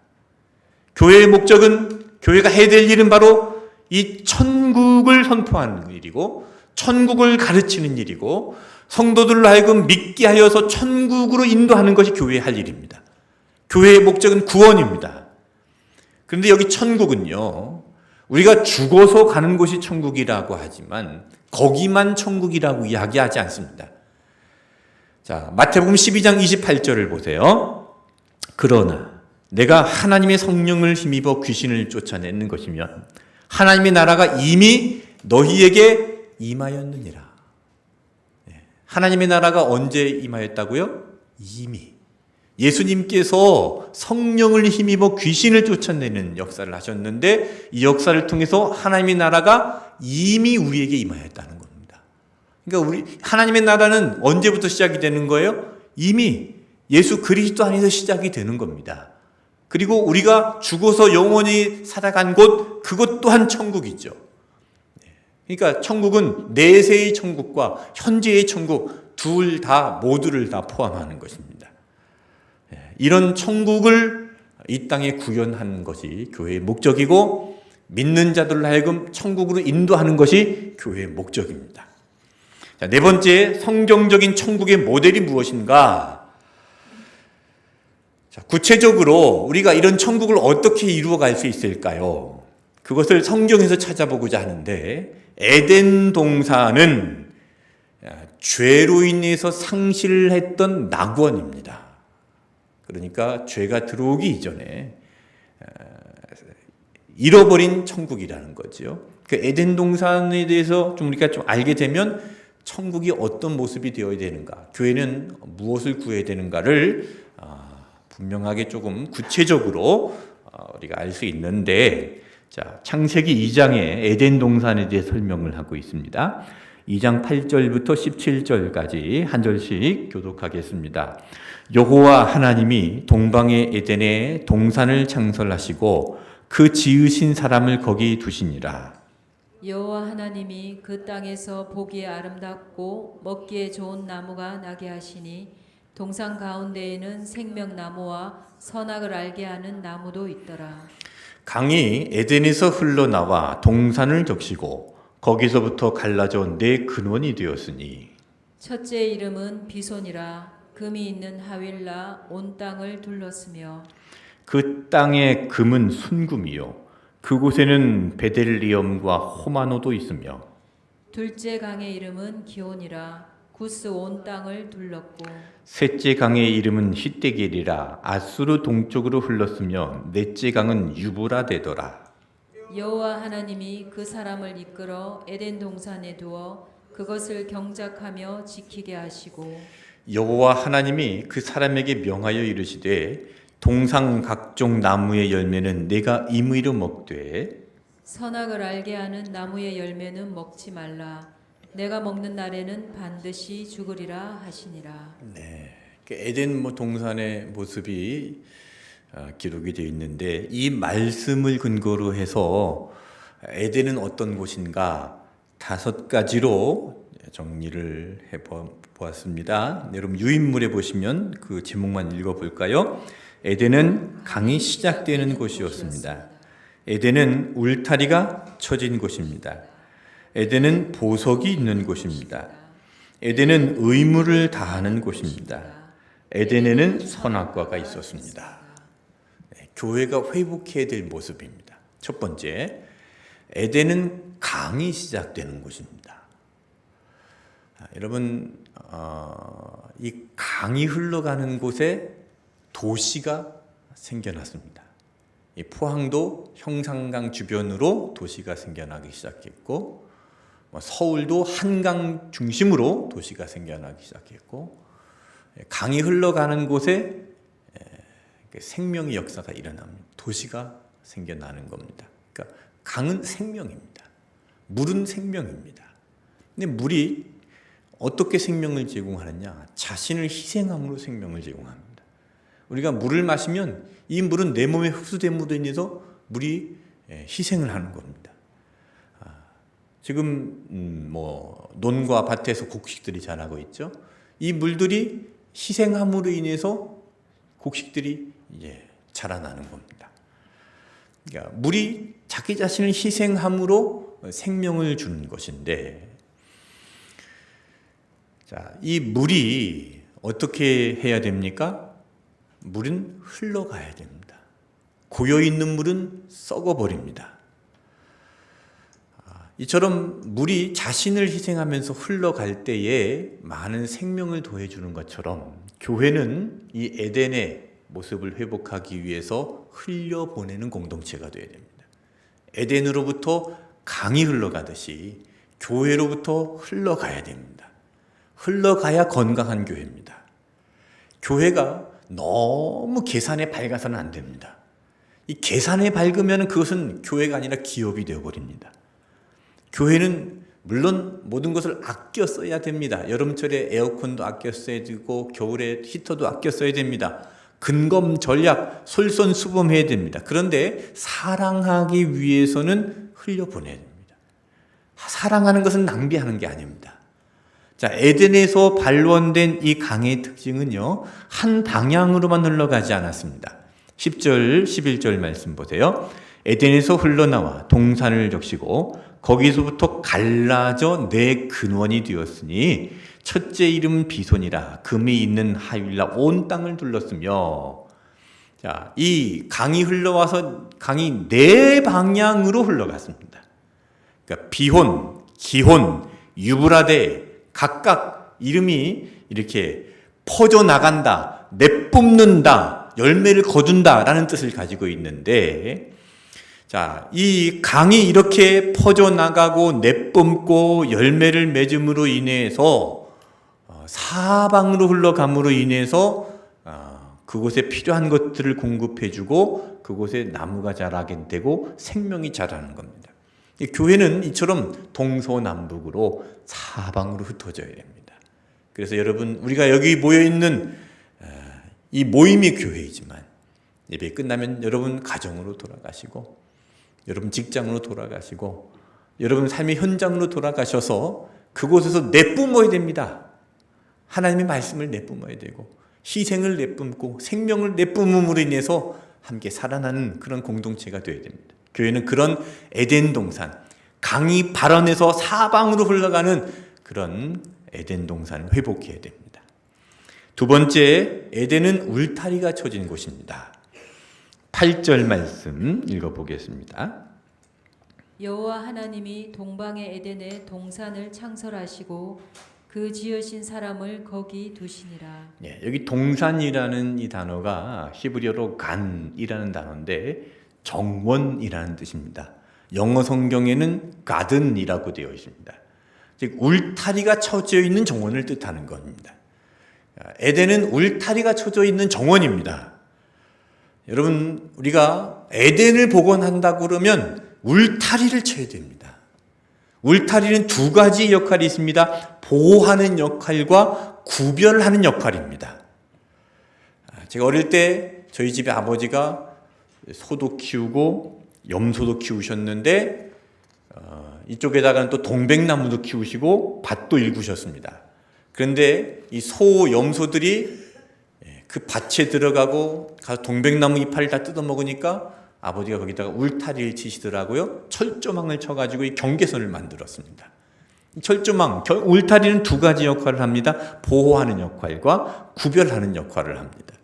Speaker 1: 교회의 목적은, 교회가 해야 될 일은 바로 이 천국을 선포하는 일이고 천국을 가르치는 일이고 성도들로 하여금 믿게 하여서 천국으로 인도하는 것이 교회의 할 일입니다. 교회의 목적은 구원입니다. 그런데 여기 천국은요, 우리가 죽어서 가는 곳이 천국이라고 하지만 거기만 천국이라고 이야기하지 않습니다. 자, 마태복음 12장 28절을 보세요. 그러나 내가 하나님의 성령을 힘입어 귀신을 쫓아내는 것이면 하나님의 나라가 이미 너희에게 임하였느니라. 하나님의 나라가 언제 임하였다고요? 이미. 예수님께서 성령을 힘입어 귀신을 쫓아내는 역사를 하셨는데 이 역사를 통해서 하나님의 나라가 이미 우리에게 임하였다는 겁니다. 그러니까 하나님의 나라는 언제부터 시작이 되는 거예요? 이미 예수 그리스도 안에서 시작이 되는 겁니다. 그리고 우리가 죽어서 영원히 살아간 곳, 그것 또한 천국이죠. 그러니까 천국은 내세의 천국과 현재의 천국 둘 다 모두를 다 포함하는 것입니다. 이런 천국을 이 땅에 구현하는 것이 교회의 목적이고 믿는 자들로 하여금 천국으로 인도하는 것이 교회의 목적입니다. 자, 네 번째, 성경적인 천국의 모델이 무엇인가? 자, 구체적으로 우리가 이런 천국을 어떻게 이루어갈 수 있을까요? 그것을 성경에서 찾아보고자 하는데 에덴 동산은 죄로 인해서 상실했던 낙원입니다. 그러니까 죄가 들어오기 이전에 잃어버린 천국이라는 거죠. 그 에덴 동산에 대해서 우리가 좀 알게 되면 천국이 어떤 모습이 되어야 되는가, 교회는 무엇을 구해야 되는가를 분명하게 조금 구체적으로 우리가 알 수 있는데, 자, 창세기 2장에 에덴 동산에 대해 설명을 하고 있습니다. 2장 8절부터 17절까지 한 절씩 교독하겠습니다. 여호와 하나님이 동방의 에덴에 동산을 창설하시고 그 지으신 사람을 거기 두시니라.
Speaker 2: 여호와 하나님이 그 땅에서 보기에 아름답고 먹기에 좋은 나무가 나게 하시니 동산 가운데에는 생명나무와 선악을 알게 하는 나무도 있더라.
Speaker 1: 강이 에덴에서 흘러나와 동산을 적시고 거기서부터 갈라져 네 근원이 되었으니
Speaker 2: 첫째 이름은 비손이라. 금이 있는 하윌라 온 땅을 둘렀으며
Speaker 1: 그 땅의 금은 순금이요 그곳에는 베델리엄과 호마노도 있으며
Speaker 2: 둘째 강의 이름은 기온이라. 구스 온 땅을 둘렀고
Speaker 1: 셋째 강의 이름은 히데겔이라. 아수르 동쪽으로 흘렀으며 넷째 강은 유브라 되더라.
Speaker 2: 여호와 하나님이 그 사람을 이끌어 에덴 동산에 두어 그것을 경작하며 지키게 하시고
Speaker 1: 여호와 하나님이 그 사람에게 명하여 이르시되 동상 각종 나무의 열매는 내가 임의로 먹되
Speaker 2: 선악을 알게 하는 나무의 열매는 먹지 말라. 내가 먹는 날에는 반드시 죽으리라 하시니라.
Speaker 1: 네, 에덴 동산의 모습이 기록이 되어 있는데 이 말씀을 근거로 해서 에덴은 어떤 곳인가 5가지로 정리를 해보았습니다. 여러분 유인물에 보시면 그 제목만 읽어볼까요? 에덴은 강이 시작되는 곳이었습니다. 에덴은 울타리가 쳐진 곳입니다. 에덴은 보석이 있는 곳입니다. 에덴은 의무를 다하는 곳입니다. 에덴에는 선악과가 있었습니다. 교회가 회복해야 될 모습입니다. 첫 번째, 에덴은 강이 시작되는 곳입니다. 여러분, 이 강이 흘러가는 곳에 도시가 생겨났습니다. 이 포항도 형산강 주변으로 도시가 생겨나기 시작했고, 서울도 한강 중심으로 도시가 생겨나기 시작했고, 강이 흘러가는 곳에 생명의 역사가 일어납니다. 도시가 생겨나는 겁니다. 그러니까 강은 생명입니다. 물은 생명입니다. 근데 물이 어떻게 생명을 제공하느냐? 자신을 희생함으로 생명을 제공합니다. 우리가 물을 마시면 이 물은 내 몸에 흡수됨으로 인해서 물이 희생을 하는 겁니다. 지금 논과 밭에서 곡식들이 자라고 있죠. 이 물들이 희생함으로 인해서 곡식들이 이제 자라나는 겁니다. 그러니까 물이 자기 자신을 희생함으로 생명을 주는 것인데 자, 이 물이 어떻게 해야 됩니까? 물은 흘러가야 됩니다. 고여있는 물은 썩어버립니다. 이처럼 물이 자신을 희생하면서 흘러갈 때에 많은 생명을 더해주는 것처럼 교회는 이 에덴의 모습을 회복하기 위해서 흘려보내는 공동체가 되어야 됩니다. 에덴으로부터 강이 흘러가듯이 교회로부터 흘러가야 됩니다. 흘러가야 건강한 교회입니다. 교회가 너무 계산에 밝아서는 안 됩니다. 이 계산에 밝으면 그것은 교회가 아니라 기업이 되어버립니다. 교회는 물론 모든 것을 아껴 써야 됩니다. 여름철에 에어컨도 아껴 써야 되고 겨울에 히터도 아껴 써야 됩니다. 근검 전략 솔선수범해야 됩니다. 그런데 사랑하기 위해서는 흘려보내야 됩니다. 사랑하는 것은 낭비하는 게 아닙니다. 자, 에덴에서 발원된 이 강의 특징은요, 한 방향으로만 흘러가지 않았습니다. 10절, 11절 말씀 보세요. 에덴에서 흘러나와 동산을 적시고 거기서부터 갈라져 내 근원이 되었으니 첫째 이름 비손이라 금이 있는 하윌라 온 땅을 둘렀으며. 자, 이 강이 흘러와서 강이 네 방향으로 흘러갔습니다. 그러니까 비혼, 기혼, 유브라데 각각 이름이 이렇게 퍼져나간다, 내뿜는다, 열매를 거둔다라는 뜻을 가지고 있는데, 자, 이 강이 이렇게 퍼져나가고 내뿜고 열매를 맺음으로 인해서 사방으로 흘러감으로 인해서 그곳에 필요한 것들을 공급해주고 그곳에 나무가 자라게 되고 생명이 자라는 겁니다. 교회는 이처럼 동서남북으로 사방으로 흩어져야 됩니다. 그래서 여러분, 우리가 여기 모여있는 이 모임이 교회이지만 예배 끝나면 여러분 가정으로 돌아가시고 여러분 직장으로 돌아가시고 여러분 삶의 현장으로 돌아가셔서 그곳에서 내뿜어야 됩니다. 하나님의 말씀을 내뿜어야 되고 희생을 내뿜고 생명을 내뿜음으로 인해서 함께 살아나는 그런 공동체가 되어야 됩니다. 교회는 그런 에덴 동산, 강이 발원해서 사방으로 흘러가는 그런 에덴 동산을 회복해야 됩니다. 두 번째, 에덴은 울타리가 쳐진 곳입니다. 8절 말씀 읽어보겠습니다.
Speaker 2: 여호와 하나님이 동방의 에덴에 동산을 창설하시고 그 지으신 사람을 거기 두시니라.
Speaker 1: 예, 여기 동산이라는 이 단어가 히브리어로 간이라는 단어인데 정원이라는 뜻입니다. 영어 성경에는 가든이라고 되어 있습니다. 즉 울타리가 쳐져 있는 정원을 뜻하는 겁니다. 에덴은 울타리가 쳐져 있는 정원입니다. 여러분, 우리가 에덴을 복원한다고 그러면 울타리를 쳐야 됩니다. 울타리는 두 가지 역할이 있습니다. 보호하는 역할과 구별하는 역할입니다. 제가 어릴 때 저희 집에 아버지가 소도 키우고 염소도 키우셨는데 이쪽에다가는 또 동백나무도 키우시고 밭도 일구셨습니다. 그런데 이 소, 염소들이 그 밭에 들어가고 가서 동백나무 이파리를 다 뜯어먹으니까 아버지가 거기다가 울타리를 치시더라고요. 철조망을 쳐가지고 이 경계선을 만들었습니다. 철조망, 울타리는 두 가지 역할을 합니다. 보호하는 역할과 구별하는 역할을 합니다.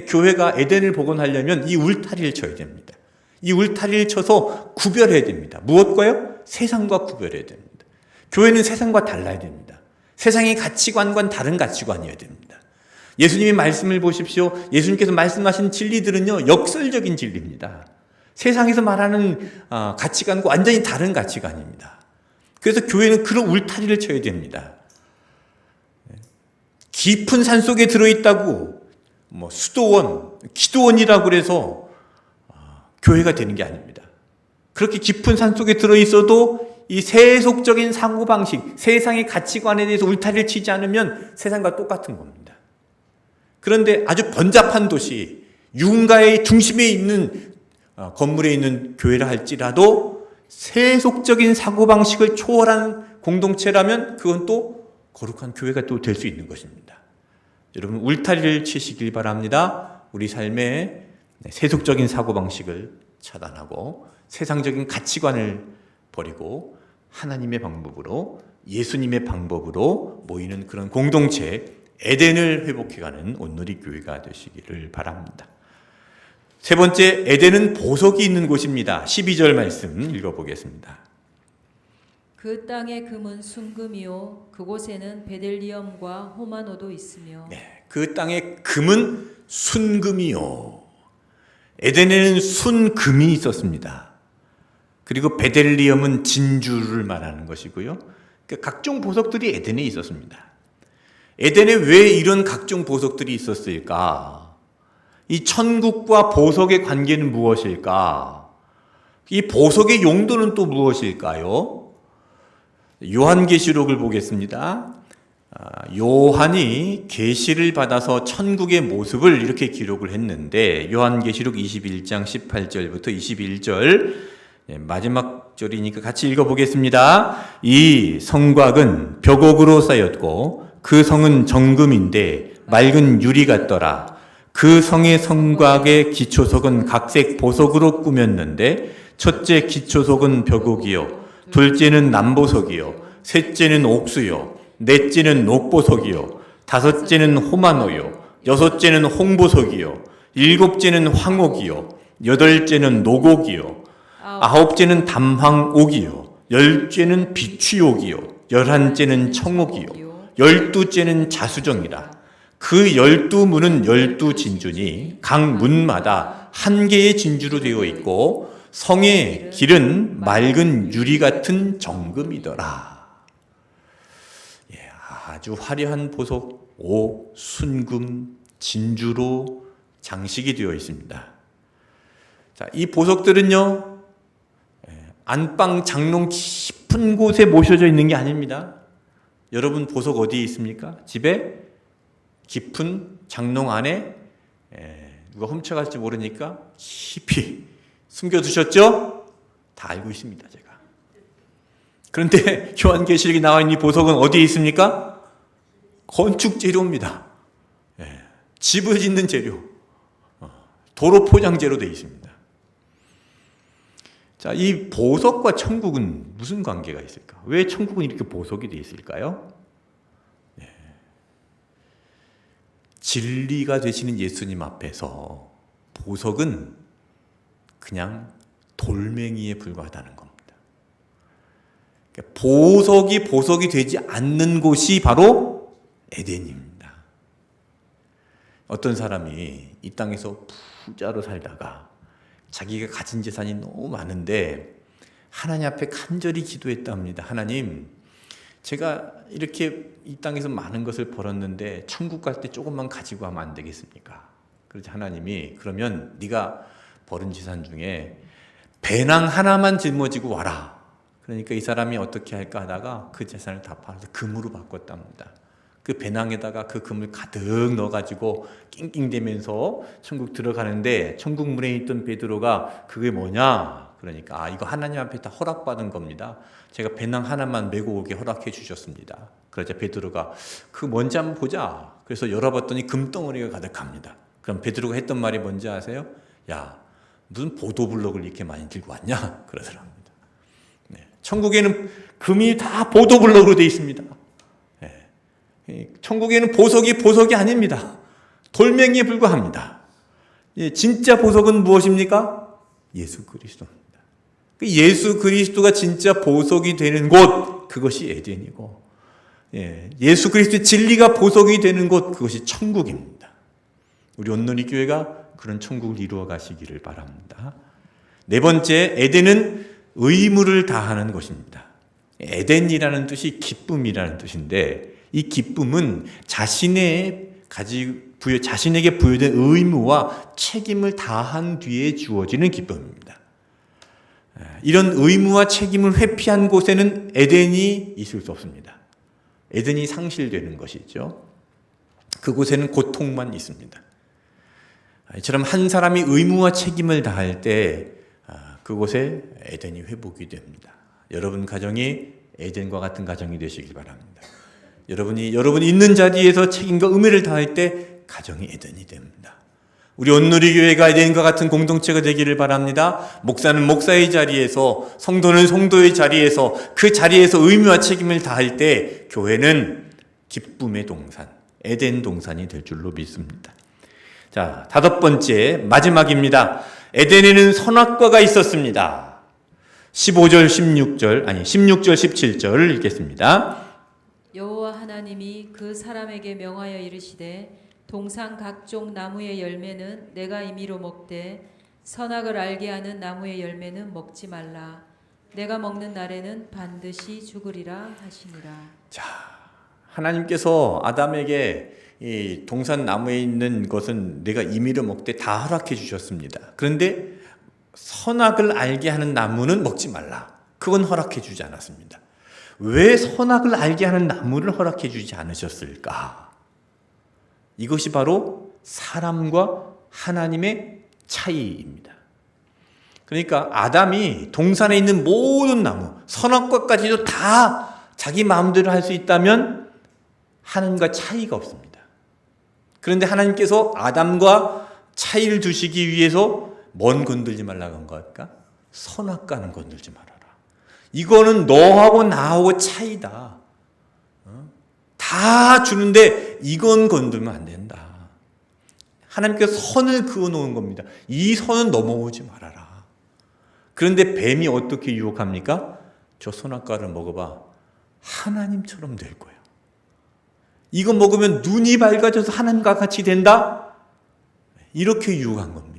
Speaker 1: 교회가 에덴을 복원하려면 이 울타리를 쳐야 됩니다. 이 울타리를 쳐서 구별해야 됩니다. 무엇과요? 세상과 구별해야 됩니다. 교회는 세상과 달라야 됩니다. 세상의 가치관과는 다른 가치관이어야 됩니다. 예수님의 말씀을 보십시오. 예수님께서 말씀하신 진리들은요, 역설적인 진리입니다. 세상에서 말하는 가치관과 완전히 다른 가치관입니다. 그래서 교회는 그런 울타리를 쳐야 됩니다. 깊은 산 속에 들어있다고 수도원, 기도원이라고 그래서 교회가 되는 게 아닙니다. 그렇게 깊은 산 속에 들어있어도 이 세속적인 사고방식, 세상의 가치관에 대해서 울타리를 치지 않으면 세상과 똑같은 겁니다. 그런데 아주 번잡한 도시, 유흥가의 중심에 있는 건물에 있는 교회라 할지라도 세속적인 사고방식을 초월한 공동체라면 그건 또 거룩한 교회가 또 될 수 있는 것입니다. 여러분, 울타리를 치시길 바랍니다. 우리 삶에 세속적인 사고방식을 차단하고 세상적인 가치관을 버리고 하나님의 방법으로 예수님의 방법으로 모이는 그런 공동체, 에덴을 회복해가는 온누리 교회가 되시기를 바랍니다. 세 번째, 에덴은 보석이 있는 곳입니다. 12절 말씀 읽어보겠습니다.
Speaker 2: 그 땅의 금은 순금이요 그곳에는 베델리엄과 호마노도 있으며
Speaker 1: 네, 그 땅의 금은 순금이요. 에덴에는 순금이 있었습니다. 그리고 베델리엄은 진주를 말하는 것이고요. 그러니까 각종 보석들이 에덴에 있었습니다. 에덴에 왜 이런 각종 보석들이 있었을까? 이 천국과 보석의 관계는 무엇일까? 이 보석의 용도는 또 무엇일까요? 요한계시록을 보겠습니다. 요한이 계시를 받아서 천국의 모습을 이렇게 기록을 했는데 요한계시록 21장 18절부터 21절 마지막 절이니까 같이 읽어보겠습니다. 이 성곽은 벽옥으로 쌓였고 그 성은 정금인데 맑은 유리 같더라. 그 성의 성곽의 기초석은 각색 보석으로 꾸몄는데 첫째 기초석은 벽옥이요 둘째는 남보석이요 셋째는 옥수요 넷째는 녹보석이요 다섯째는 호마노요 여섯째는 홍보석이요 일곱째는 황옥이요 여덟째는 노곡이요 아홉째는 담황옥이요 열째는 비취옥이요 열한째는 청옥이요 열두째는 자수정이라. 그 12문은 12진주니 각 문마다 한 개의 진주로 되어 있고 성의 길은 맑은 유리 같은 정금이더라. 아주 화려한 보석, 옥, 순금, 진주로 장식이 되어 있습니다. 자, 이 보석들은요, 안방 장롱 깊은 곳에 모셔져 있는 게 아닙니다. 여러분 보석 어디에 있습니까? 집에 깊은 장롱 안에 누가 훔쳐갈지 모르니까 깊이 숨겨두셨죠? 다 알고 있습니다, 제가. 그런데 요한계시록에 나와 있는 이 보석은 어디에 있습니까? 건축 재료입니다. 집을 짓는 재료, 도로 포장재로 되어 있습니다. 자, 이 보석과 천국은 무슨 관계가 있을까? 왜 천국은 이렇게 보석이 되어 있을까요? 진리가 되시는 예수님 앞에서 보석은 그냥 돌멩이에 불과하다는 겁니다. 보석이 되지 않는 곳이 바로 에덴입니다. 어떤 사람이 이 땅에서 부자로 살다가 자기가 가진 재산이 너무 많은데 하나님 앞에 간절히 기도했답니다. 하나님, 제가 이렇게 이 땅에서 많은 것을 벌었는데 천국 갈 때 조금만 가지고 하면 안 되겠습니까? 그러자 하나님이 그러면 네가 벌은 재산 중에 배낭 하나만 짊어지고 와라. 그러니까 이 사람이 어떻게 할까 하다가 그 재산을 다 팔아서 금으로 바꿨답니다. 그 배낭에다가 그 금을 가득 넣어가지고 낑낑대면서 천국 들어가는데 천국 문에 있던 베드로가 그게 뭐냐? 그러니까 이거 하나님 앞에 다 허락받은 겁니다. 제가 배낭 하나만 메고 오게 허락해 주셨습니다. 그러자 베드로가 그 뭔지 한번 보자. 그래서 열어봤더니 금덩어리가 가득합니다. 그럼 베드로가 했던 말이 뭔지 아세요? 야, 무슨 보도블록을 이렇게 많이 들고 왔냐? 그러더랍니다. 천국에는 금이 다 보도블록으로 되어 있습니다. 천국에는 보석이 아닙니다. 돌멩이에 불과합니다. 진짜 보석은 무엇입니까? 예수 그리스도입니다. 예수 그리스도가 진짜 보석이 되는 곳, 그것이 에덴이고, 예수 그리스도의 진리가 보석이 되는 곳, 그것이 천국입니다. 우리 온누리 교회가 그런 천국을 이루어 가시기를 바랍니다. 네 번째, 에덴은 의무를 다하는 것입니다. 에덴이라는 뜻이 기쁨이라는 뜻인데 이 기쁨은 자신에게 부여된 의무와 책임을 다한 뒤에 주어지는 기쁨입니다. 이런 의무와 책임을 회피한 곳에는 에덴이 있을 수 없습니다. 에덴이 상실되는 것이죠. 그곳에는 고통만 있습니다. 이처럼 한 사람이 의무와 책임을 다할 때 그곳에 에덴이 회복이 됩니다. 여러분 가정이 에덴과 같은 가정이 되시길 바랍니다. 여러분이 있는 자리에서 책임과 의무를 다할 때 가정이 에덴이 됩니다. 우리 온누리교회가 에덴과 같은 공동체가 되기를 바랍니다. 목사는 목사의 자리에서, 성도는 성도의 자리에서, 그 자리에서 의무와 책임을 다할 때 교회는 기쁨의 동산, 에덴 동산이 될 줄로 믿습니다. 자, 5번째, 마지막입니다. 에덴에는 선악과가 있었습니다. 16절 17절을 읽겠습니다.
Speaker 2: 여호와 하나님이 그 사람에게 명하여 이르시되 동산 각종 나무의 열매는 내가 임의로 먹되 선악을 알게 하는 나무의 열매는 먹지 말라. 내가 먹는 날에는 반드시 죽으리라 하시니라.
Speaker 1: 자, 하나님께서 아담에게 이 동산 나무에 있는 것은 내가 임의로 먹되 다 허락해 주셨습니다. 그런데 선악을 알게 하는 나무는 먹지 말라. 그건 허락해 주지 않았습니다. 왜 선악을 알게 하는 나무를 허락해 주지 않으셨을까? 이것이 바로 사람과 하나님의 차이입니다. 그러니까 아담이 동산에 있는 모든 나무, 선악과까지도 다 자기 마음대로 할 수 있다면 하나님과 차이가 없습니다. 그런데 하나님께서 아담과 차이를 두시기 위해서 뭔 건들지 말라고 한 걸까? 선악과는 건들지 말아라. 이거는 너하고 나하고 차이다. 다 주는데 이건 건들면 안 된다. 하나님께서 선을 그어놓은 겁니다. 이 선은 넘어오지 말아라. 그런데 뱀이 어떻게 유혹합니까? 저 선악과를 먹어봐. 하나님처럼 될 거야. 이거 먹으면 눈이 밝아져서 하나님과 같이 된다? 이렇게 유혹한 겁니다.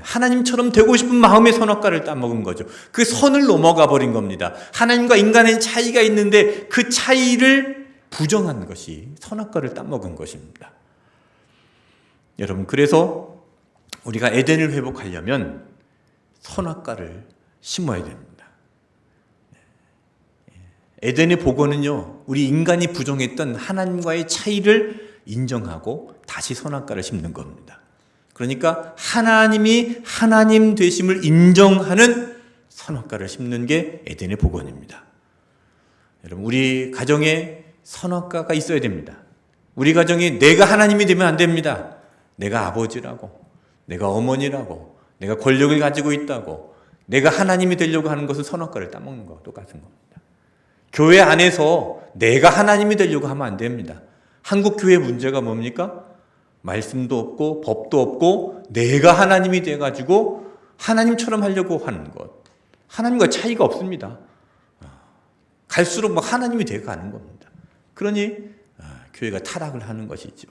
Speaker 1: 하나님처럼 되고 싶은 마음의 선악과를 따먹은 거죠. 그 선을 넘어가 버린 겁니다. 하나님과 인간의 차이가 있는데 그 차이를 부정한 것이 선악과를 따먹은 것입니다. 여러분, 그래서 우리가 에덴을 회복하려면 선악과를 심어야 됩니다. 에덴의 복원은요, 우리 인간이 부정했던 하나님과의 차이를 인정하고 다시 선악과를 심는 겁니다. 그러니까 하나님이 하나님 되심을 인정하는 선악과를 심는 게 에덴의 복원입니다. 여러분, 우리 가정에 선악과가 있어야 됩니다. 우리 가정에 내가 하나님이 되면 안 됩니다. 내가 아버지라고, 내가 어머니라고, 내가 권력을 가지고 있다고, 내가 하나님이 되려고 하는 것은 선악과를 따먹는 거와 똑같은 겁니다. 교회 안에서 내가 하나님이 되려고 하면 안 됩니다. 한국 교회 문제가 뭡니까? 말씀도 없고 법도 없고 내가 하나님이 돼가지고 하나님처럼 하려고 하는 것. 하나님과 차이가 없습니다. 갈수록 막 하나님이 돼가는 겁니다. 그러니 교회가 타락을 하는 것이죠.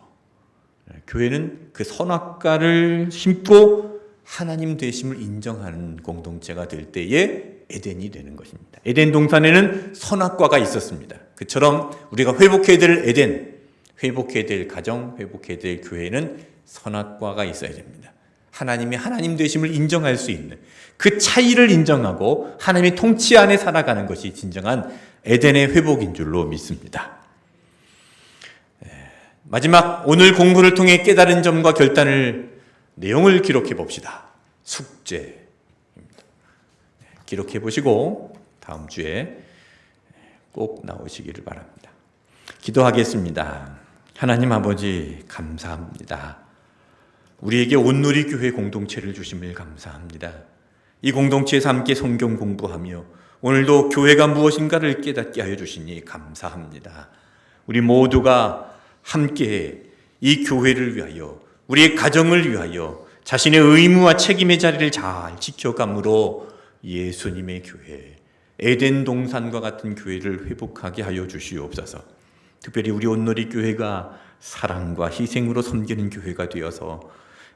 Speaker 1: 교회는 그 선악과를 심고 하나님 되심을 인정하는 공동체가 될 때에 에덴이 되는 것입니다. 에덴 동산에는 선악과가 있었습니다. 그처럼 우리가 회복해야 될 에덴, 회복해야 될 가정, 회복해야 될 교회는 선악과가 있어야 됩니다. 하나님이 하나님 되심을 인정할 수 있는 그 차이를 인정하고 하나님의 통치 안에 살아가는 것이 진정한 에덴의 회복인 줄로 믿습니다. 마지막, 오늘 공부를 통해 깨달은 점과 결단을 내용을 기록해 봅시다. 숙제입니다. 기록해 보시고 다음 주에 꼭 나오시기를 바랍니다. 기도하겠습니다. 하나님 아버지, 감사합니다. 우리에게 온누리교회 공동체를 주심을 감사합니다. 이 공동체에서 함께 성경 공부하며 오늘도 교회가 무엇인가를 깨닫게 하여 주시니 감사합니다. 우리 모두가 함께 이 교회를 위하여, 우리의 가정을 위하여 자신의 의무와 책임의 자리를 잘 지켜감으로 예수님의 교회, 에덴 동산과 같은 교회를 회복하게 하여 주시옵소서. 특별히 우리 온누리 교회가 사랑과 희생으로 섬기는 교회가 되어서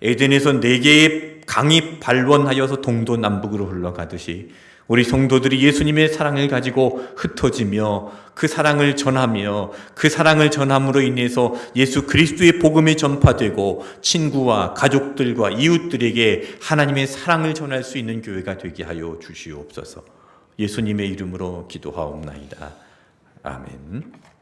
Speaker 1: 에덴에서 4개의 강이 발원하여서 동도남북으로 흘러가듯이 우리 성도들이 예수님의 사랑을 가지고 흩어지며 그 사랑을 전하며 그 사랑을 전함으로 인해서 예수 그리스도의 복음이 전파되고 친구와 가족들과 이웃들에게 하나님의 사랑을 전할 수 있는 교회가 되게 하여 주시옵소서. 예수님의 이름으로 기도하옵나이다. 아멘.